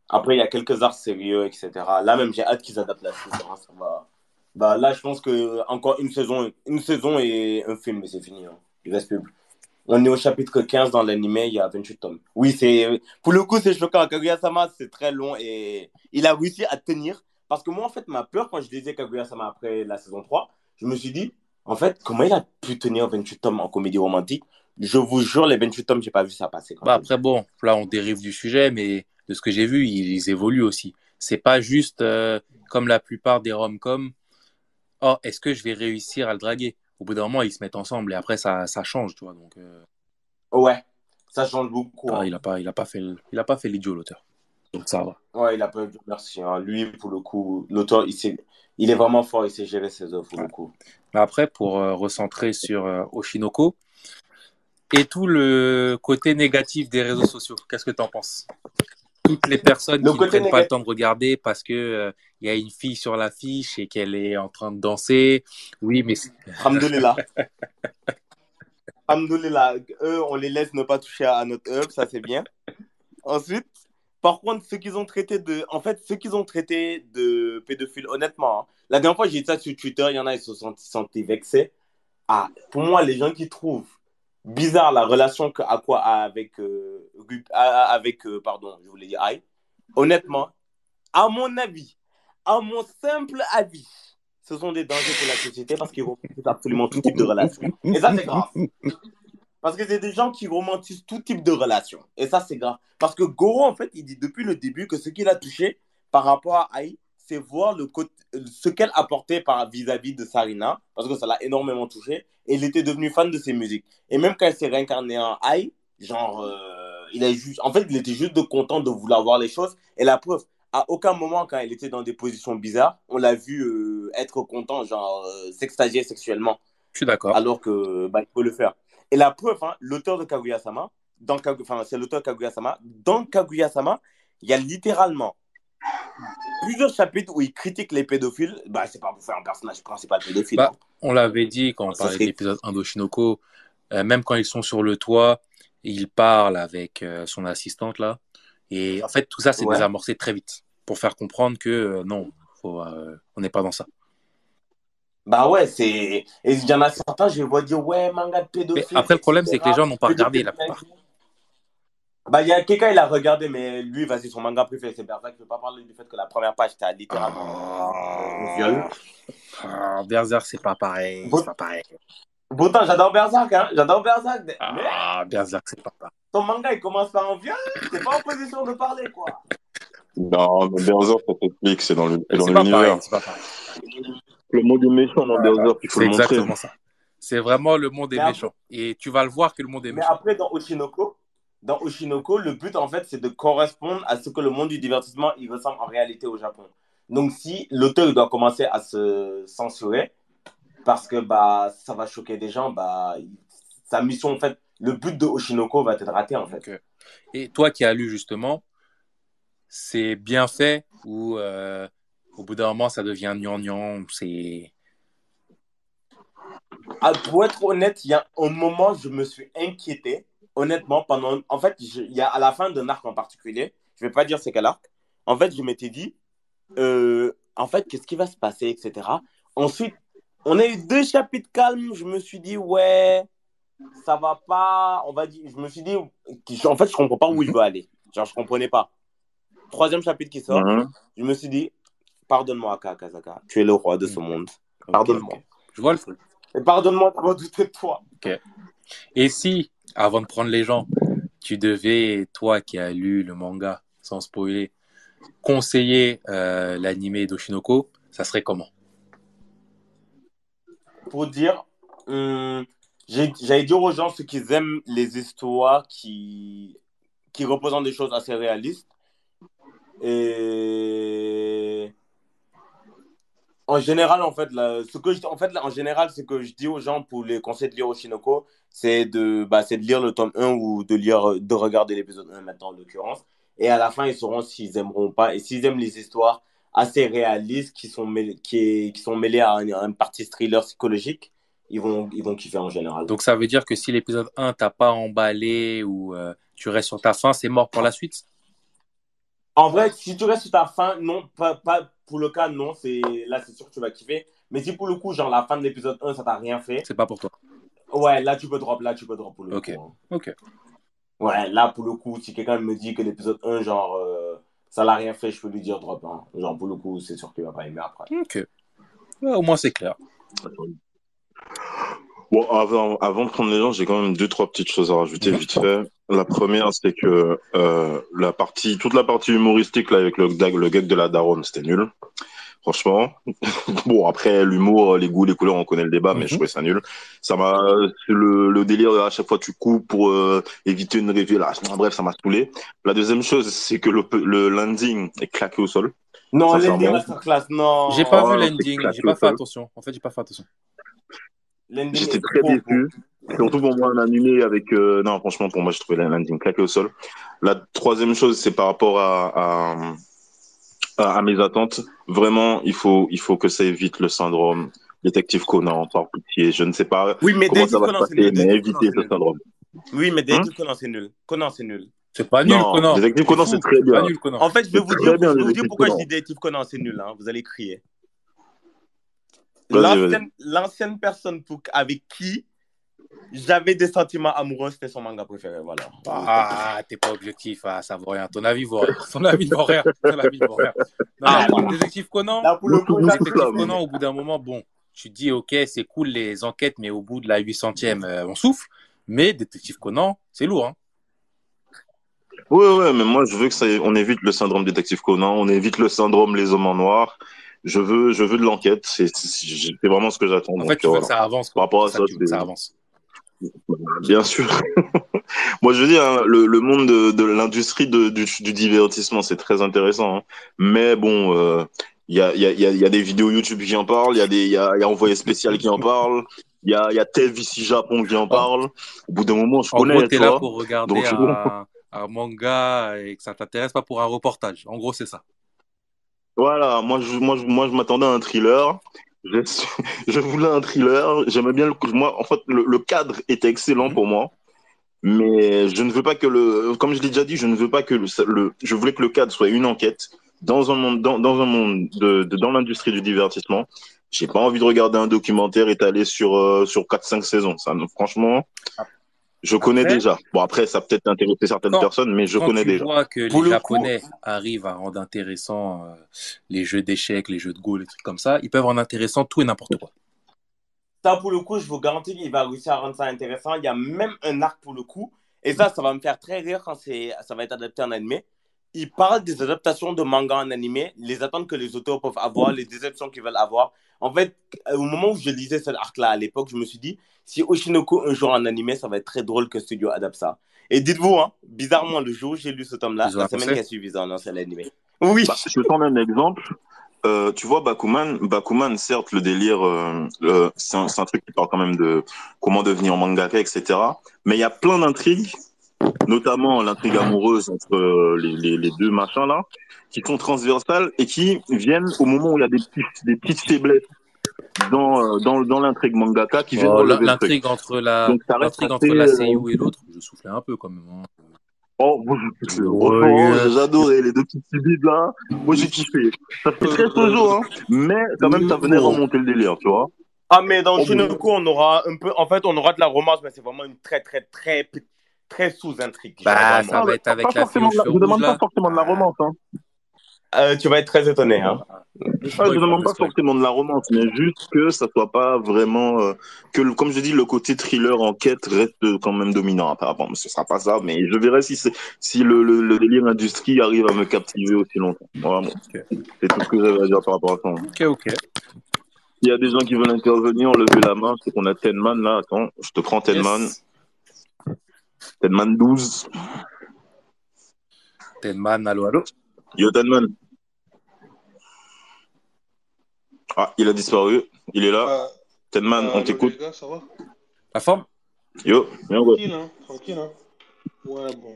Après, il y a quelques arcs sérieux, etc. Là, même, j'ai hâte qu'ils adaptent la suite, hein. Ça va. Bah, là, je pense que encore une saison et un film, et c'est fini, hein. Il reste plus. On est au chapitre 15 dans l'anime, il y a 28 tomes. Oui, pour le coup, c'est choquant. Kaguya-sama, c'est très long et il a réussi à tenir. Parce que moi, en fait, ma peur quand je lisais Kaguya-sama après la saison 3, je me suis dit, en fait, comment il a pu tenir 28 tomes en comédie romantique? Je vous jure, les 28 tomes, j'ai pas vu ça passer quand Bah je lis. après, bon, là, on dérive du sujet, mais de ce que j'ai vu, ils évoluent aussi. C'est pas juste comme la plupart des rom-coms. Oh, est-ce que je vais réussir à le draguer? Au bout d'un moment, ils se mettent ensemble et après, ça change, tu vois. Donc, Ouais, ça change beaucoup, ah, hein. il a pas fait l'idiot, l'auteur. Donc, ça va. Ouais, il a pas eu de merci, hein. Lui, pour le coup, l'auteur, il est vraiment fort, il sait gérer ses œuvres, pour Ouais. le coup. Mais après, pour recentrer sur Oshinoko et tout le côté négatif des réseaux sociaux, qu'est-ce que tu en penses? Toutes les personnes Le qui ne côté prennent pas le temps négatif, de regarder parce que il y a une fille sur l'affiche et qu'elle est en train de danser. Oui, mais Alhamdoulilah. Alhamdoulilah, eux, on les laisse ne pas toucher à notre œuvre, ça c'est bien. Ensuite, par contre, ceux qu'ils ont traité de pédophiles, honnêtement, hein, la dernière fois j'ai dit ça sur Twitter, il y en a, ils se sont sentis vexés. Ah, pour moi, les gens qui trouvent bizarre la relation que Aqua a avec, pardon, je voulais dire Aïe, honnêtement, à mon avis, à mon simple avis, ce sont des dangers pour la société parce qu'ils romantisent absolument tout type de relation. Et ça, c'est grave. Parce que c'est des gens qui romantisent tout type de relation. Et ça, c'est grave. Parce que Goro, en fait, il dit depuis le début que ce qu'il a touché par rapport à Aïe, c'est voir ce qu'elle apportait vis-à-vis de Sarina, parce que ça l'a énormément touché. Et il était devenu fan de ses musiques. Et même quand elle s'est réincarnée en Aïe, genre, en fait, il était juste content de vouloir voir les choses. Et la preuve, à aucun moment, quand il était dans des positions bizarres, on l'a vu être content, genre s'extasier sexuellement, Je suis d'accord. alors que bah, il peut le faire. Et la preuve, hein, l'auteur de Kaguya-sama, enfin, c'est l'auteur de Kaguya-sama, dans Kaguya-sama, il y a littéralement plusieurs chapitres où il critique les pédophiles. Bah, c'est pas pour faire un personnage principal pédophile. Bah, Hein. on l'avait dit quand on Ça parlait de serait. l'épisode 1 d'Oshinoko, même quand ils sont sur le toit, il parle avec son assistante là. Et en fait, tout ça, c'est Ouais. désamorcé très vite pour faire comprendre que non, on n'est pas dans ça. Bah ouais, c'est. Et il y en a certains, je les vois dire, ouais, manga de Mais pédophile, après, le problème, c'est que les etc. gens n'ont pas regardé Pédophile. la plupart. Bah, il y a quelqu'un, il a regardé, mais lui, vas-y, son manga préféré, c'est Berserk. Je ne veux pas parler du fait que la première page, c'était littéralement un viol. Berserk, c'est pas pareil. C'est pas pareil. Pourtant, j'adore Berserk, hein. J'adore Berserk. Mais Berserk, c'est pas pareil. ton manga, il commence par un viol. T'es pas en position de parler, quoi. Non, mais Berserk, ça s'explique, c'est dans C'est pas pareil, l'univers. c'est pas pareil. Le monde est méchant dans Berserk, il faut C'est le montrer. exactement ça. C'est vraiment le monde est Mais méchant. Et tu vas le voir que le monde est Mais méchant. après, dans Oshinoko, le but, en fait, c'est de correspondre à ce que le monde du divertissement, il ressemble en réalité au Japon. Donc, si l'auteur il doit commencer à se censurer, parce que bah, ça va choquer des gens, bah, sa mission, en fait, le but de Oshinoko va être raté, en fait. Okay. Et toi qui as lu, justement, c'est bien fait ou au bout d'un moment, ça devient gnangnan, c'est... Ah, pour être honnête, il y a un moment, je me suis inquiété, honnêtement, pendant... En fait, il y a à la fin d'un arc en particulier, je ne vais pas dire c'est quel arc, en fait, je m'étais dit, en fait, qu'est-ce qui va se passer, etc. Ensuite, on a eu 2 chapitres calmes, je me suis dit, ouais, ça va pas, on va dire, je me suis dit, en fait, je comprends pas où il veut aller. Genre, je comprenais pas. 3e chapitre qui sort, je me suis dit, pardonne-moi, Aka Akazaka, tu es le roi de ce monde. Pardonne-moi. Okay. Je vois le truc. Et pardonne-moi d'avoir douté de toi. Okay. Et si, avant de prendre les gens, tu devais, toi qui as lu le manga, sans spoiler, conseiller l'animé d'Oshinoko, ça serait comment? Pour dire, j'allais dire aux gens, ceux qui aiment les histoires qui représentent des choses assez réalistes. Et en général, en fait, en général, ce que je dis aux gens pour les conseiller de lire Oshinoko, c'est de lire le tome 1 ou de regarder l'épisode 1 maintenant, en l'occurrence. Et à la fin, ils sauront s'ils aimeront ou pas. Et s'ils aiment les histoires assez réalistes qui sont mêlées à une partie thriller psychologique, ils vont kiffer en général. Donc ça veut dire que si l'épisode 1 t'a pas emballé ou tu restes sur ta fin, c'est mort pour la suite? En vrai, si tu restes sur ta fin, non, pas pour le cas, non, là c'est sûr que tu vas kiffer. Mais si pour le coup, genre la fin de l'épisode 1, ça t'a rien fait. C'est pas pour toi. Ouais, là tu peux drop pour le coup. Hein. Ok. Ouais, là pour le coup, si quelqu'un me dit que l'épisode 1, genre, ça l'a rien fait, je peux lui dire drop. Hein. Genre pour le coup, c'est sûr qu'il va pas aimer après. Ok. Ouais, au moins c'est clair. Bon, avant de prendre les gens, j'ai quand même 2-3 petites choses à rajouter vite fait. La première, c'est que toute la partie humoristique là avec le gag de la daronne, c'était nul. Franchement. Bon, après, l'humour, les goûts, les couleurs, on connaît le débat, mais je trouvais ça nul. Ça m'a, le délire, à chaque fois, tu coupes pour éviter une révélation. Bref, ça m'a saoulé. La deuxième chose, c'est que le landing est claqué au sol. Non, l'ending masterclass, non. J'ai pas vu l'ending, j'ai pas fait attention. En fait, j'ai pas fait attention. J'étais très déçu. Surtout pour moi, un animé avec... Non, franchement, pour moi, j'ai trouvé l'ending claqué au sol. La troisième chose, c'est par rapport à mes attentes. Vraiment, il faut que ça évite le syndrome Détective Conan, par pitié. Je ne sais pas comment ça va se passer, mais évitez ce syndrome. Oui, mais Détective Conan, c'est nul. Conan, c'est nul. C'est pas nul, Conan. Détective Conan, c'est très bien. Nul, Conan. En fait, je vais vous dire pourquoi je dis Détective Conan, c'est nul. Hein. Vous allez crier. L'ancienne personne avec qui j'avais des sentiments amoureux, c'était son manga préféré. Voilà. Ah, t'es pas objectif, ça vaut rien. Ton avis vaut rien. Ton avis vaut rien. Non, Détective Conan, Conan, au bout d'un moment, bon, tu dis, ok, c'est cool les enquêtes, mais au bout de la 800e, on souffle. Mais Détective Conan, c'est lourd. Hein. Ouais, mais moi, je veux on évite le syndrome Détective Conan, on évite le syndrome Les Hommes en Noir. Je veux de l'enquête. C'est vraiment ce que j'attends. En fait, tu veux que ça avance. Par rapport à ça, ça avance. Bien sûr. Moi, je veux dire, hein, le monde de l'industrie du divertissement, c'est très intéressant, hein. Mais bon, il y a des vidéos YouTube qui en parlent, il y a Envoyé spécial qui en parle, il y a Tel ici Japon qui en En, parle. Au bout d'un moment, je en gros, connais, tu es tu là vois. pour regarder Donc, bon, un manga et que ça t'intéresse pas pour un reportage. En gros, c'est ça. voilà, moi, je m'attendais à un thriller. Je, je voulais un thriller. J'aimais bien moi, en fait, le cadre était excellent Mhm. pour moi. Mais je ne veux pas que comme je l'ai déjà dit, je ne veux pas que je voulais que le cadre soit une enquête dans un monde, dans un monde dans l'industrie du divertissement. J'ai pas envie de regarder un documentaire étalé sur 4-5 saisons. Franchement, je connais Après, déjà. Bon, après, ça peut être intéresser certaines quand, personnes, mais je quand connais tu déjà. vois que Pour les le coup, Japonais arrivent à rendre intéressant les jeux d'échecs, les jeux de Go, les trucs comme ça, ils peuvent rendre intéressant tout et n'importe quoi. ça, pour le coup, je vous garantis qu'il va réussir à rendre ça intéressant. Il y a même un arc pour le coup. Et ça va me faire très rire quand ça va être adapté en animé. Il parle des adaptations de manga en animé, les attentes que les auteurs peuvent avoir, les déceptions qu'ils veulent avoir. En fait, au moment où je lisais cet arc-là à l'époque, je me suis dit, si Oshinoko un jour en animé, ça va être très drôle que Studio adapte ça. Et dites-vous, hein, bizarrement, le jour où j'ai lu ce tome-là, Ils ont la semaine qui annoncé. a suivi, ils ont annoncé l'animé. Oui. Bah, je te donne un exemple. Tu vois, Bakuman, certes, le délire, c'est un truc qui parle quand même de comment devenir mangaka, etc. Mais il y a plein d'intrigues, notamment l'intrigue amoureuse entre les deux machins là, qui sont transversales et qui viennent au moment où il y a des petites faiblesses dans l'intrigue mangaka qui viennent Bon, relever le truc. Donc ça reste l'intrigue assez. entre la Seiyu et l'autre, je soufflais un peu quand même, hein. Oh, moi, franchement, Ouais, j'ai adoré les deux petites stupides là. Moi, j'ai kiffé. Ça fait très sojo, hein. Mais quand même, ça venait bon. remonter le délire, tu vois. Ah, mais dans Oh, Shinoko, on aura un peu. En fait, on aura de la romance, mais c'est vraiment une très, très, très, très sous-intrigue, genre Bah, vraiment. ça ah, va ouais, être avec pas la fille aux forcément, cheveux je rouges demande pas là. forcément de la Ah, romance, hein. Tu vas être très étonné, hein. me Ouais, je spoil pas, demande me pas spoil pas. forcément de la romance, mais juste que ça soit pas vraiment comme je dis, le côté thriller enquête reste quand même dominant. Apparemment, ce sera pas ça, mais je verrai si le délire industrie arrive à me captiver aussi longtemps. Vraiment, Ok, c'est tout ce que j'avais à dire par rapport à ça, hein. ok. Ok. S'il y a des gens qui veulent intervenir, levez la main. C'est qu'on a Tenman là. Attends, je te prends Tenman. Yes. Tenman 12. Tenman, allo, allo. Yo Tenman. Ah, il a disparu. Il est là. Ah, Tenman, on allô les t'écoute. gars, ça va? La forme? Yo, viens, ouais. Tranquille, hein? Tranquille, hein? Ouais, bon.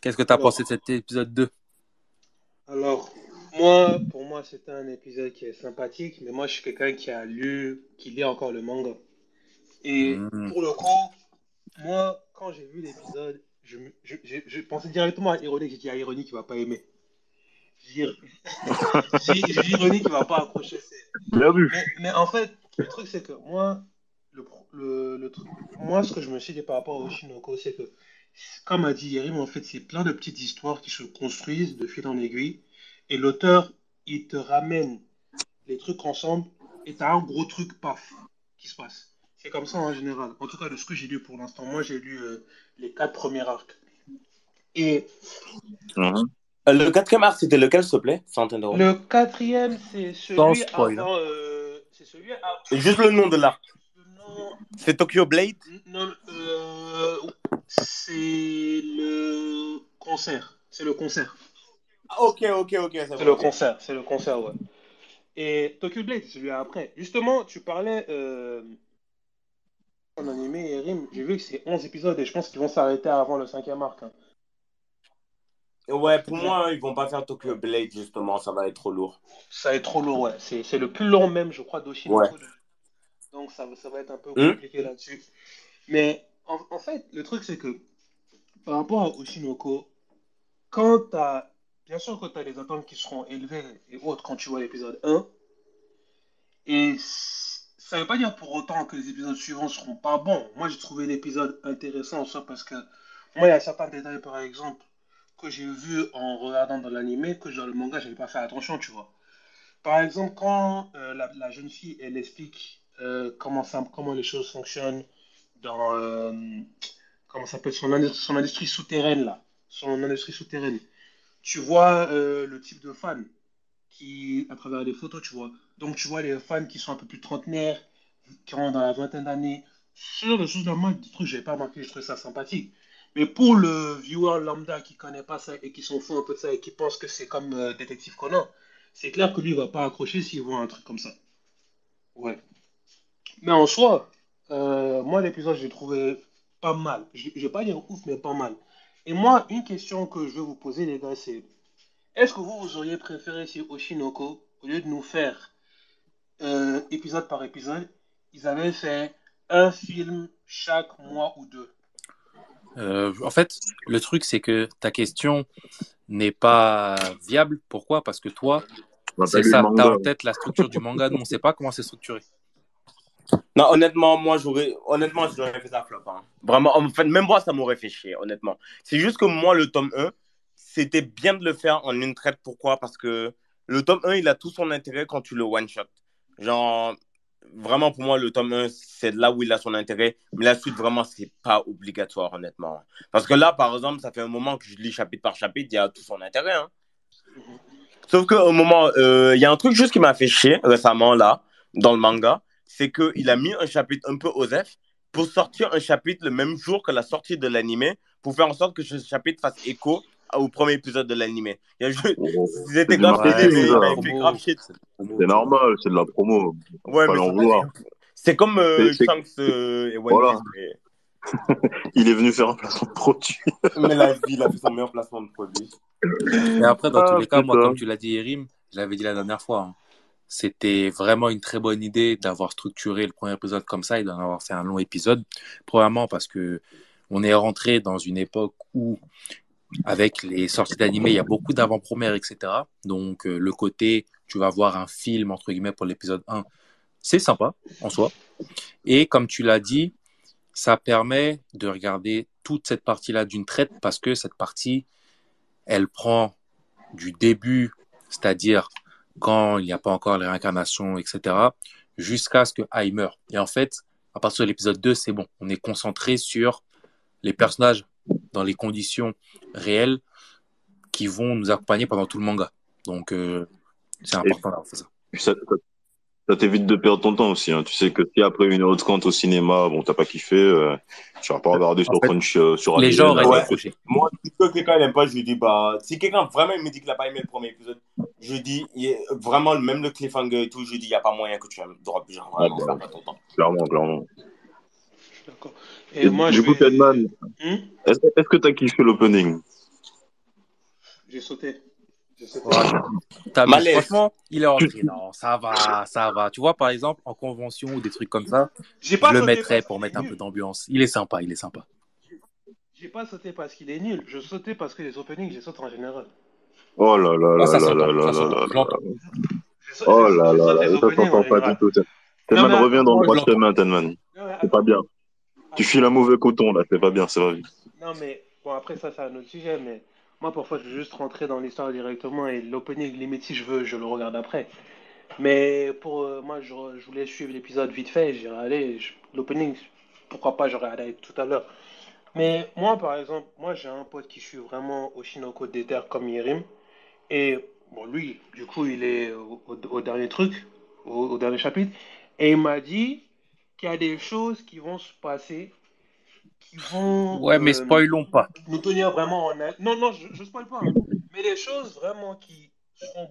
Qu'est-ce que t'as pensé de Alors, cet épisode 2? alors, pour moi, c'était un épisode qui est sympathique, mais moi, je suis quelqu'un qui lit encore le manga. Et Hmm. pour le coup, moi, quand j'ai vu l'épisode, je pensais directement à Ironique. J'ai dit à Ironique, il va pas aimer. J'ai j'ai dit Ironique, il va pas accrocher. Bien vu. Mais en fait, le truc, c'est que moi, moi, ce que je me suis dit par rapport au Shinoko, c'est que, comme a dit Yerim, en fait, c'est plein de petites histoires qui se construisent de fil en aiguille. Et l'auteur, il te ramène les trucs ensemble et t'as un gros truc, paf, qui se passe. C'est comme ça en général. En tout cas, de ce que j'ai lu pour l'instant. Moi, j'ai lu les 4 premiers arcs. Et Mhm. Le quatrième arc, c'était lequel, s'il te plaît? Centaine d'euros. le quatrième, c'est Sans celui spoil, hein. avant. C'est celui avant. Juste le nom de l'arc. Non, C'est Tokyo Blade? non, c'est le concert. C'est le concert. Ah, ok, ok, ok, c'est C'est bon, le ok. concert. C'est le concert, ouais. Et Tokyo Blade, c'est celui après. Justement, tu parlais en animé et rime. J'ai vu que c'est 11 épisodes et je pense qu'ils vont s'arrêter avant le cinquième arc, hein. Ouais, pour Mais moi, ils vont pas faire Tokyo ouais, Blade, justement, ça va être trop lourd. ça va être trop lourd, ouais. C'est le plus long même, je crois, Ouais. d'Oshinoko. Donc ça va être un peu Hmm. compliqué là-dessus. Mais en fait, le truc, c'est que par rapport à Oshinoko, quand t'as, bien sûr que tu as des attentes qui seront élevées et autres quand tu vois l'épisode 1, et ça veut pas dire pour autant que les épisodes suivants seront pas bons. Moi, j'ai trouvé l'épisode intéressant en soi parce que moi, il y a certains détails, par exemple, que j'ai vus en regardant dans l'animé, que dans le manga, j'avais pas fait attention, tu vois. Par exemple, quand la jeune fille, elle explique comment les choses fonctionnent dans, comment ça s'appelle, son industrie souterraine, là, son industrie souterraine. Tu vois le type de fan à travers les photos, tu vois. Donc, tu vois les fans qui sont un peu plus trentenaires, qui ont dans la vingtaine d'années, ce genre de choses, là, moi, des trucs, j'ai pas remarqué, je trouve ça sympathique. Mais pour le viewer lambda qui connaît pas ça et qui s'en fout un peu de ça et qui pense que c'est comme Détective Conan, c'est clair que lui, il va pas accrocher s'il voit un truc comme ça. Ouais. Mais en soi, moi, l'épisode, j'ai trouvé pas mal. Je vais pas dire ouf, mais pas mal. Et moi, une question que je vais vous poser, les gars, c'est est-ce que vous auriez préféré si Oshinoko, au lieu de nous faire épisode par épisode, ils avaient fait un film chaque mois ou deux? En fait, le truc, c'est que ta question n'est pas viable. Pourquoi? Parce que toi, On n'a pas c'est lu le ça. Tu as manga. en tête la structure du manga. Nous, on ne sait pas comment c'est structuré. Non, honnêtement, j'aurais fait ça flop, hein. Vraiment, en fait, même moi, ça m'aurait fait chier, honnêtement. C'est juste que moi, le tome 1, c'était bien de le faire en une traite. Pourquoi? Parce que le tome 1, il a tout son intérêt quand tu le one-shot. Genre, vraiment, pour moi, le tome 1, c'est là où il a son intérêt. Mais la suite, vraiment, c'est pas obligatoire, honnêtement. Parce que là, par exemple, ça fait un moment que je lis chapitre par chapitre, il y a tout son intérêt, hein. Mhm. Sauf qu'au moment, il y a un truc juste qui m'a fait chier récemment, là, dans le manga, c'est qu'il a mis un chapitre un peu osef pour sortir un chapitre le même jour que la sortie de l'animé, pour faire en sorte que ce chapitre fasse écho au premier épisode de l'animé. Oh, c'est C'était du grave stylé, Ouais, marketing, c'est de mais la il ça. m'a fait grave promo. chier. C'est de la promo, C'est tu vois. normal, c'est de la promo. Ouais, Pas mais l'en vouloir. c'est comme C'est- Shanks et One Voilà, Piece. il est venu faire un placement de produit. Mais la vie, il a fait son meilleur placement de produit. Mais après, dans tous Ah, les cas, moi, comme putain. tu l'as dit, Yerim, je l'avais dit la dernière fois, hein, c'était vraiment une très bonne idée d'avoir structuré le premier épisode comme ça et d'en avoir fait un long épisode. Premièrement, parce que on est rentré dans une époque où, avec les sorties d'animés, il y a beaucoup d'avant-premières, etc. Donc, le côté, tu vas voir un film, entre guillemets, pour l'épisode 1, c'est sympa en soi. Et comme tu l'as dit, ça permet de regarder toute cette partie-là d'une traite parce que cette partie, elle prend du début, c'est-à-dire quand il n'y a pas encore les réincarnations, etc., jusqu'à ce que Ai meure. Et en fait, à partir de l'épisode 2, c'est bon. On est concentré sur les personnages dans les conditions réelles qui vont nous accompagner pendant tout le manga. Donc, c'est Et important d'avoir fait ça. puis ça t'évite de perdre ton temps aussi, hein. Tu sais que si après 1h30 au cinéma, bon, t'as pas kiffé, tu vas pas regarder En sur fait, Crunch, sur les gens ADN auraient à Ouais, taper. décroché. moi, si quelqu'un n'aime pas, je lui dis, bah, si quelqu'un vraiment il me dit qu'il n'a pas aimé le premier épisode, je dis, vraiment, même le cliffhanger et tout, je dis, il n'y a pas moyen que tu aimes. Genre, Ah vraiment, bah, faire pas ton temps. clairement, clairement. D'accord. Et Et moi, du je coup, Tedman, vais. Hmm. est-ce que t'as kiffé l'opening? J'ai sauté. J'ai sauté. Oh, mais Malaise. franchement, il est Tu- entré. Non, ça va, ça va. Tu vois, par exemple, en convention ou des trucs comme ça, J'ai je pas le sauté mettrais parce pour qu'il est mettre un peu nul. d'ambiance. Il est sympa, il est sympa. J'ai pas sauté parce qu'il est nul. Je sautais parce que les openings, je saute en général. Oh là là Ah, là là là là ça là s'entend, là je là. l'entends. Oh là Je là saute là, les ça openings en s'entend pas du général. tout. Non, Tenman, mais reviens attends. dans le Moi, je droit l'entends. chemin, Tenman. Non, mais C'est pas attends. bien. Tu Attends. files un mauvais coton, là, c'est pas bien, c'est pas bien. Non, mais bon, après, ça, c'est un autre sujet. Mais moi, parfois, je veux juste rentrer dans l'histoire directement et l'opening, limite, si je veux, je le regarde après. Mais pour moi, je voulais suivre l'épisode vite fait. J'ai allé, l'opening, pourquoi pas, j'aurais allé tout à l'heure. Mais moi, par exemple, moi, j'ai un pote qui suit vraiment Oshinoko Déter comme Yerim. Et bon, lui, du coup, il est au dernier truc, au dernier chapitre. Et il m'a dit qu'il y a des choses qui vont se passer, qui vont Ouais, mais spoilons pas. nous tenir vraiment en haleine. Non, non, je spoil pas, hein. Mais des choses vraiment qui seront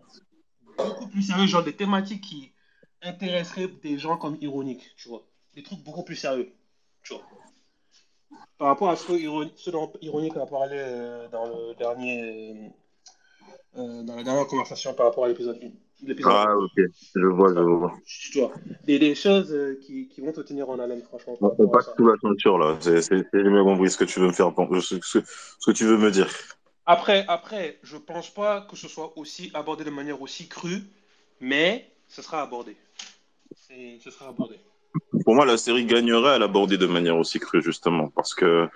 beaucoup plus sérieuses, genre des thématiques qui intéresseraient des gens comme Ironique, tu vois. Des trucs beaucoup plus sérieux, tu vois. Par rapport à ce dont Ironique a parlé dans la dernière conversation par rapport à l'épisode 1. L'épisode Ah, 1. ok, je vois, je vois. Tu vois. Des choses qui vont te tenir en haleine, franchement, par On rapport à passe ça. sous la ceinture, là. J'ai bien compris ce que tu veux me faire, ce que tu veux me dire. Après, je pense pas que ce soit aussi abordé de manière aussi crue, mais ce sera abordé. Ce sera abordé. Pour moi, la série gagnerait à l'aborder de manière aussi crue, justement, parce que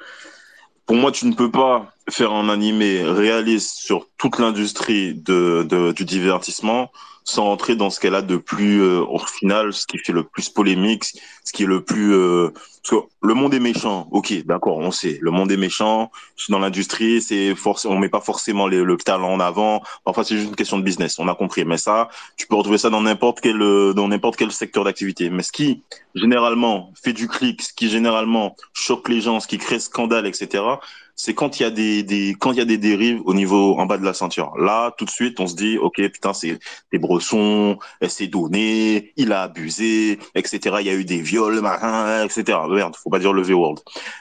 pour moi, tu ne peux pas faire un animé réaliste sur toute l'industrie du divertissement sans rentrer dans ce qu'elle a de plus, au final, ce qui fait le plus polémique, ce qui est le plus... parce que le monde est méchant, ok, d'accord, on sait, le monde est méchant, dans l'industrie, on met pas forcément le talent en avant, parfois c'est juste une question de business, on a compris, mais ça, tu peux retrouver ça dans n'importe quel secteur d'activité. Mais ce qui, généralement, fait du clic, ce qui, généralement, choque les gens, ce qui crée scandale, etc., c'est quand il y a quand il y a des dérives au niveau en bas de la ceinture. Là, tout de suite, on se dit, ok, putain, c'est des bressons, elle s'est donné, il a abusé, etc. Il y a eu des viols, machin, etc. Merde, faut pas dire le V-word.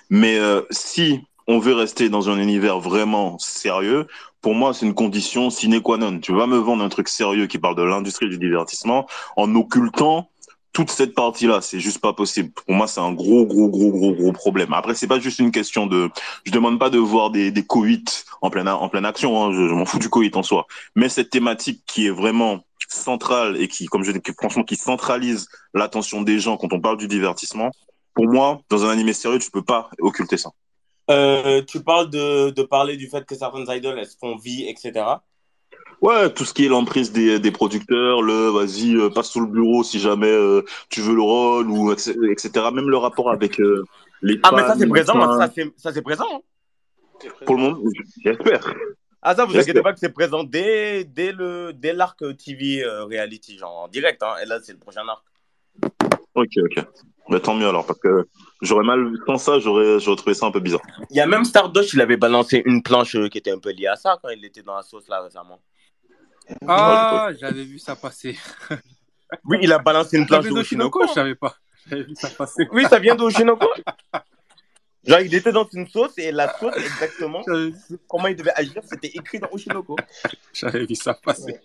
Mais si on veut rester dans un univers vraiment sérieux, pour moi, c'est une condition sine qua non. Tu vas me vendre un truc sérieux qui parle de l'industrie du divertissement en occultant toute cette partie-là, c'est juste pas possible. Pour moi, c'est un gros problème. Après, c'est pas juste une question je demande pas de voir des coïts en pleine action, hein. Je m'en fous du coït en soi. Mais cette thématique qui est vraiment centrale et qui, comme je dis, franchement, qui centralise l'attention des gens quand on parle du divertissement, pour moi, dans un animé sérieux, tu peux pas occulter ça. Tu parles de parler du fait que certaines idoles, elles se font vie, etc. Ouais, tout ce qui est l'emprise des producteurs, vas-y, passe sous le bureau si jamais tu veux le rôle, ou etc. Même le rapport avec les Ah, mais fans, ça, c'est présent. machin. Ça, c'est présent. Hein. C'est Pour le présent. moment, j'espère. Ah, ça, vous inquiétez J'espère. pas que c'est présent dès l'arc TV reality, genre en direct. Hein, et là, c'est le prochain arc. Ok. Mais tant mieux alors, parce que sans ça, j'aurais trouvé ça un peu bizarre. Il y a même Stardust, il avait balancé une planche qui était un peu liée à ça quand il était dans la sauce là récemment. Ah, j'avais vu ça passer. Oui, il a balancé une Ça planche vient de d'Oshinoko, Oshinoko. je savais pas. J'avais vu ça passer. Oui, ça vient de Oshinoko. Genre, il était dans une sauce et la sauce, exactement, J'avais comment il devait agir, c'était écrit dans Oshinoko. j'avais vu ça passer.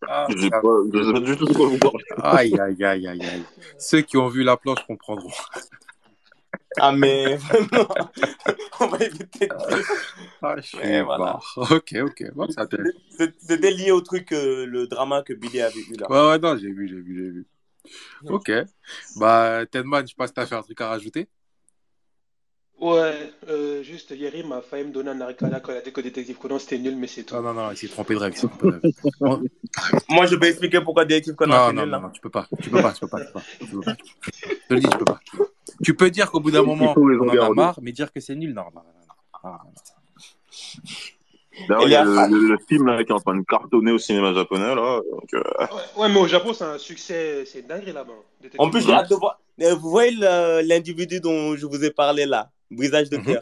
Ah, Je sais pas du tout de quoi vous parlez. aïe. Ceux qui ont vu la planche comprendront. Ah, mais vraiment, on va éviter de dire. Ah, je Mais suis voilà. barre. Ok. Bon, c'est intéressant. C'était lié au truc, le drama que Billy avait eu là. Ouais, non, j'ai vu. Ok. Bah, Tedman, je sais pas si t'as fait un truc à rajouter. Ouais, juste Yerim a failli me donner un arrêt cardiaque quand il a dit que Détective Conan c'était nul, mais c'est tout. Non, il s'est trompé de règle. Oh, Moi, je peux expliquer pourquoi Detective Conan c'est nul là. non, tu peux pas. Tu peux pas. Je te le dis, tu peux pas. Tu peux dire qu'au bout d'un Il moment, faut raison on en a garder. marre, mais dire que c'est nul, non. Ah, D'ailleurs, il y a le film là, qui est en train de cartonner au cinéma japonais là. Donc, Ouais, mais au Japon, c'est un succès, c'est dingue là-bas. En Détective plus, j'ai Conan. hâte de voir. Vous voyez l'individu dont je vous ai parlé là, brisage de cœur.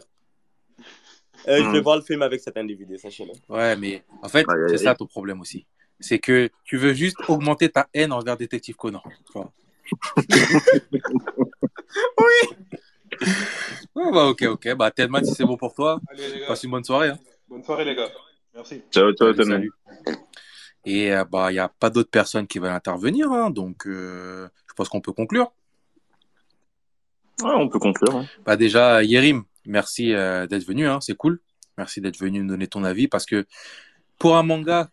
Je vais voir le film avec cet individu, sachez-le. Ouais, mais en fait, c'est ça ton problème aussi. C'est que tu veux juste augmenter ta haine envers Détective Conan. Oui. Ouais, bah, ok. Bah, Tedman, si c'est bon pour toi, Allez, les gars. passe une bonne soirée. Hein. Bonne soirée, les gars. Merci. ciao, tellement. Et bah, il n'y a pas d'autres personnes qui veulent intervenir, hein, donc je pense qu'on peut conclure. Ouais, on peut conclure. Hein. Bah, déjà, Yerim, merci d'être venu, hein, c'est cool. Merci d'être venu nous donner ton avis parce que pour un manga,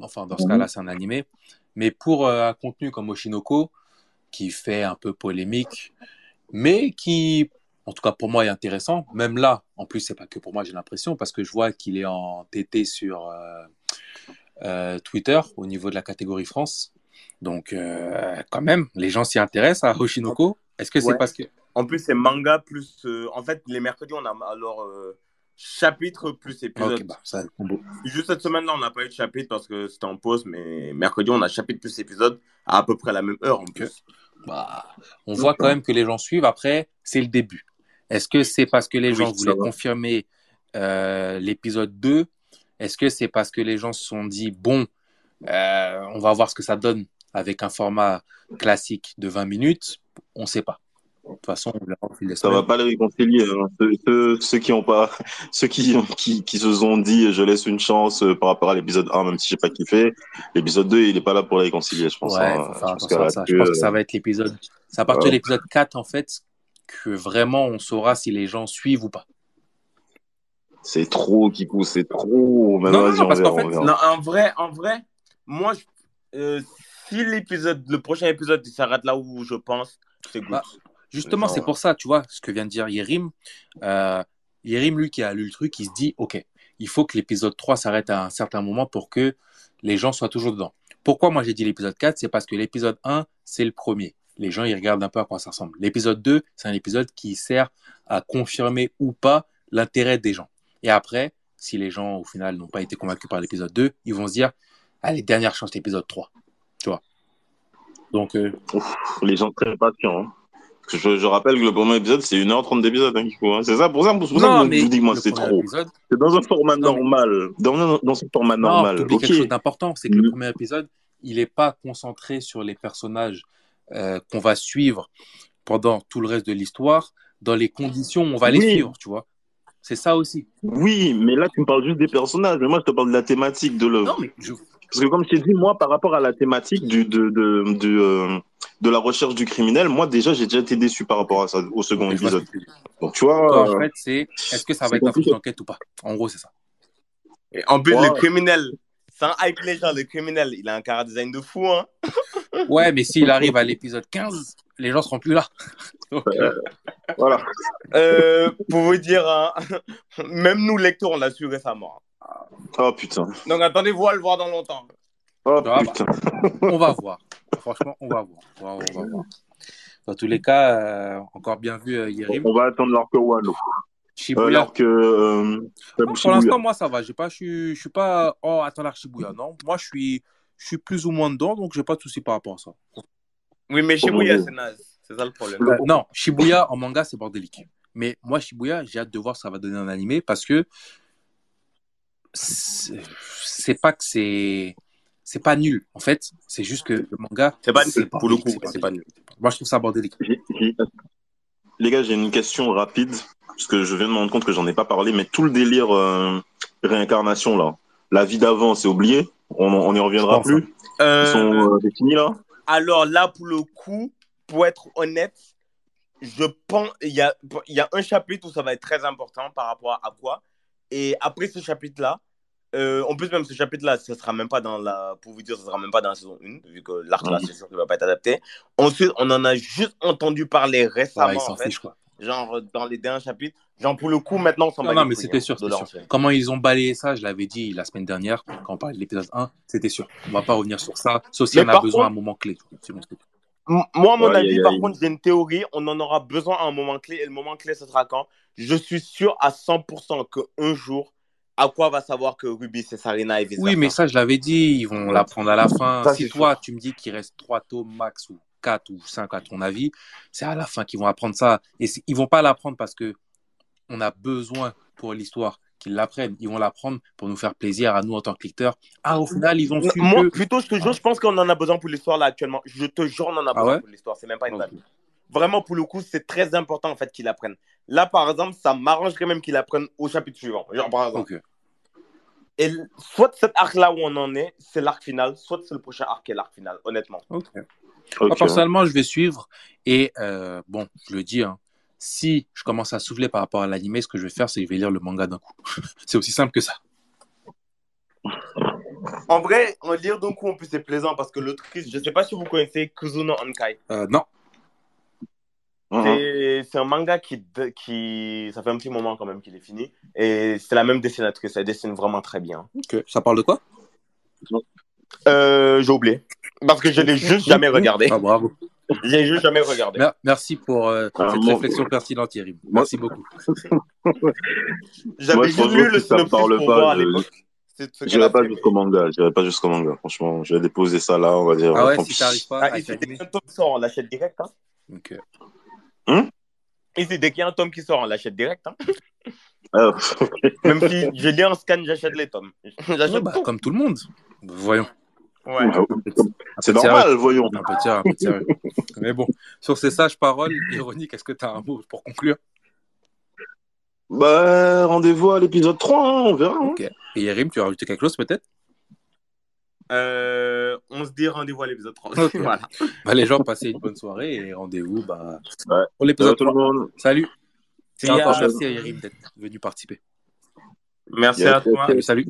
enfin dans ce cas-là c'est un animé, mais pour un contenu comme Oshinoko, qui fait un peu polémique, mais qui, en tout cas pour moi, est intéressant. Même là, en plus, c'est pas que pour moi, j'ai l'impression, parce que je vois qu'il est en TT sur Twitter au niveau de la catégorie France. Donc, quand même, les gens s'y intéressent à Oshinoko. Est-ce que c'est parce que... En plus, c'est manga plus... en fait, les mercredis, on a alors chapitre plus épisode. Ok, bah, ça, combo. Juste cette semaine-là, on n'a pas eu de chapitre parce que c'était en pause, mais mercredi, on a chapitre plus épisode à peu près la même heure en plus. Bah, on voit quand même que les gens suivent. Après, c'est le début. Est-ce que c'est parce que les gens voulaient confirmer l'épisode 2? Est-ce que c'est parce que les gens se sont dit, bon, on va voir ce que ça donne avec un format classique de 20 minutes? On ne sait pas. De toute façon, on verra au fil des semaines. Ça va pas les réconcilier. Hein. Ceux qui ont pas, ceux qui se sont dit, je laisse une chance par rapport à l'épisode 1, même si j'ai pas kiffé. L'épisode 2, il est pas là pour les réconcilier, je pense. Ouais, faut faire attention à ça. Je pense que ça va être l'épisode. C'est à partir de l'épisode 4, en fait, que vraiment on saura si les gens suivent ou pas. C'est trop, Kikou, c'est trop. Mais non, parce qu'en fait, non, en vrai, moi, si le prochain épisode s'arrête là où je pense, c'est good. Justement, c'est pour ça, tu vois, ce que vient de dire Yerim. Yerim, lui, qui a lu le truc, il se dit, OK, il faut que l'épisode 3 s'arrête à un certain moment pour que les gens soient toujours dedans. Pourquoi moi j'ai dit l'épisode 4? C'est parce que l'épisode 1, c'est le premier. Les gens, ils regardent un peu à quoi ça ressemble. L'épisode 2, c'est un épisode qui sert à confirmer ou pas l'intérêt des gens. Et après, si les gens, au final, n'ont pas été convaincus par l'épisode 2, ils vont se dire, allez, dernière chance, l'épisode 3. Tu vois. Donc, Les gens très patients. Hein. Je rappelle que le premier épisode, c'est 1h30 d'épisode. Hein, hein. C'est ça, pour ça que je vous dis que moi, c'est trop. Épisode... C'est dans un format normal. Dans ce format normal. Non, t'oublies quelque chose d'important, c'est que le premier épisode, il n'est pas concentré sur les personnages qu'on va suivre pendant tout le reste de l'histoire, dans les conditions où on va les suivre, tu vois. C'est ça aussi. Oui, mais là, tu me parles juste des personnages. Mais moi, je te parle de la thématique de l'œuvre. Parce que comme je t'ai dit, moi, par rapport à la thématique de la recherche du criminel, moi, déjà, j'ai déjà été déçu par rapport à ça, au second épisode. Donc, tu vois... Toi, en fait, c'est est-ce que ça va être un truc d'enquête ou pas? En gros, c'est ça. Et en plus, le criminel, sans hype les gens, le criminel, il a un chara-design de fou, hein. Ouais, mais s'il arrive à l'épisode 15, les gens seront plus là. Donc, voilà. Pour vous dire, hein, même nous, lecteurs, on l'a su récemment. Oh putain. Donc attendez-vous à le voir dans longtemps. Oh putain. On va voir. Franchement, on va voir. On va voir. Dans tous les cas, encore bien vu, Yerim. On va attendre l'arc Wano. Shibuya. Pour l'instant, moi, ça va. Je suis pas. Oh, attends l'arc Shibuya. Non, moi, je suis plus ou moins dedans, donc j'ai pas de souci par rapport à ça. Oui, mais Shibuya, c'est naze. C'est ça le problème. Non, Shibuya en manga, c'est bordélique. Mais moi, Shibuya, j'ai hâte de voir ce que ça va donner en animé parce que c'est pas que c'est pas nul. En fait, c'est juste que le manga, c'est pas nul. Pour le coup, c'est pas nul. Moi, je trouve ça bordélique. Les gars, j'ai une question rapide parce que je viens de me rendre compte que j'en ai pas parlé, mais tout le délire réincarnation là, la vie d'avant, c'est oublié. On n'y reviendra plus. Ils sont finis là. Alors là, pour le coup, pour être honnête, je pense il y a un chapitre où ça va être très important par rapport à quoi. Et après ce chapitre-là, en plus même ce chapitre-là, ce sera même pas dans la, pour vous dire, ce sera même pas dans la saison 1, vu que l'arc là, c'est sûr qu'il va pas être adapté. Ensuite, on en a juste entendu parler récemment, en fait. Fichent, quoi. Genre dans les derniers chapitres. Genre pour le coup, maintenant, on s'en bat. Non, mais c'était sûr, c'était sûr. Comment ils ont balayé ça, je l'avais dit la semaine dernière, quand on parlait de l'épisode 1, c'était sûr. On va pas revenir sur ça, sauf si on a besoin à un moment clé. C'est bon, moi, à mon avis, par contre, j'ai une théorie. On en aura besoin à un moment clé. Et le moment clé, ce sera quand? Je suis sûr à 100% qu'un jour, Aqua va savoir que Ruby, c'est Sarina et vice-versa. Oui, mais ça, je l'avais dit. Ils vont l'apprendre à la fin. Ça, si toi, tu me dis qu'il reste 3 tomes max ou 4 ou 5 à ton avis, c'est à la fin qu'ils vont apprendre ça. Et ils vont pas l'apprendre parce que on a besoin pour l'histoire qu'ils l'apprennent. Ils vont l'apprendre pour nous faire plaisir à nous en tant que lecteurs. Ah, au final, ils ont su moi, plutôt, je te jure, je pense qu'on en a besoin pour l'histoire là actuellement. Je te jure, on en a besoin pour l'histoire. C'est même pas une blague. Vraiment, pour le coup, c'est très important en fait qu'ils l'apprennent. Là, par exemple, ça m'arrangerait même qu'ils l'apprennent au chapitre suivant. Genre, par exemple. Et soit cet arc-là où on en est, c'est l'arc final, soit c'est le prochain arc qui est l'arc final, honnêtement. Moi, personnellement, je vais suivre. Et bon, je le dis, hein, si je commence à souffler par rapport à l'anime, ce que je vais faire, c'est que je vais lire le manga d'un coup. C'est aussi simple que ça. En vrai, lire d'un coup, en plus, c'est plaisant parce que le truc, je ne sais pas si vous connaissez Kuzuno Honkai. Non. C'est un manga qui. Ça fait un petit moment quand même qu'il est fini. Et c'est la même dessinatrice. Elle dessine vraiment très bien. Ok. Ça parle de quoi? J'ai oublié. Parce que je ne l'ai juste jamais regardé. Ah, bravo. J'ai juste jamais regardé. Merci pour cette réflexion pertinente, Yerim. Merci beaucoup. J'avais juste lu le synopsis pour voir à l'époque. J'irai pas jusqu'au manga. Franchement, je vais déposer ça là, on va dire. Ah ouais, si t'arrives pas. Dès qu'il y a un tome qui sort, on l'achète direct. Hein. Ok. Ici, dès qu'il y a un tome qui sort, on l'achète direct. Hein. Même si je lis en scan, j'achète les tomes. Comme tout le monde. Voyons. Ouais. C'est normal, voyons. Un peu de sérieux. Mais bon, sur ces sages paroles ironiques, est-ce que tu as un mot pour conclure? Bah, rendez-vous à l'épisode 3, hein, on verra. Ok. Et Yerim, tu as rajouté quelque chose peut-être? On se dit rendez-vous à l'épisode 3. Okay. Voilà. Bah, les gens, passez une bonne soirée et rendez-vous pour l'épisode 3. Salut. Merci à Yerim d'être venu participer. Merci à toi. Salut.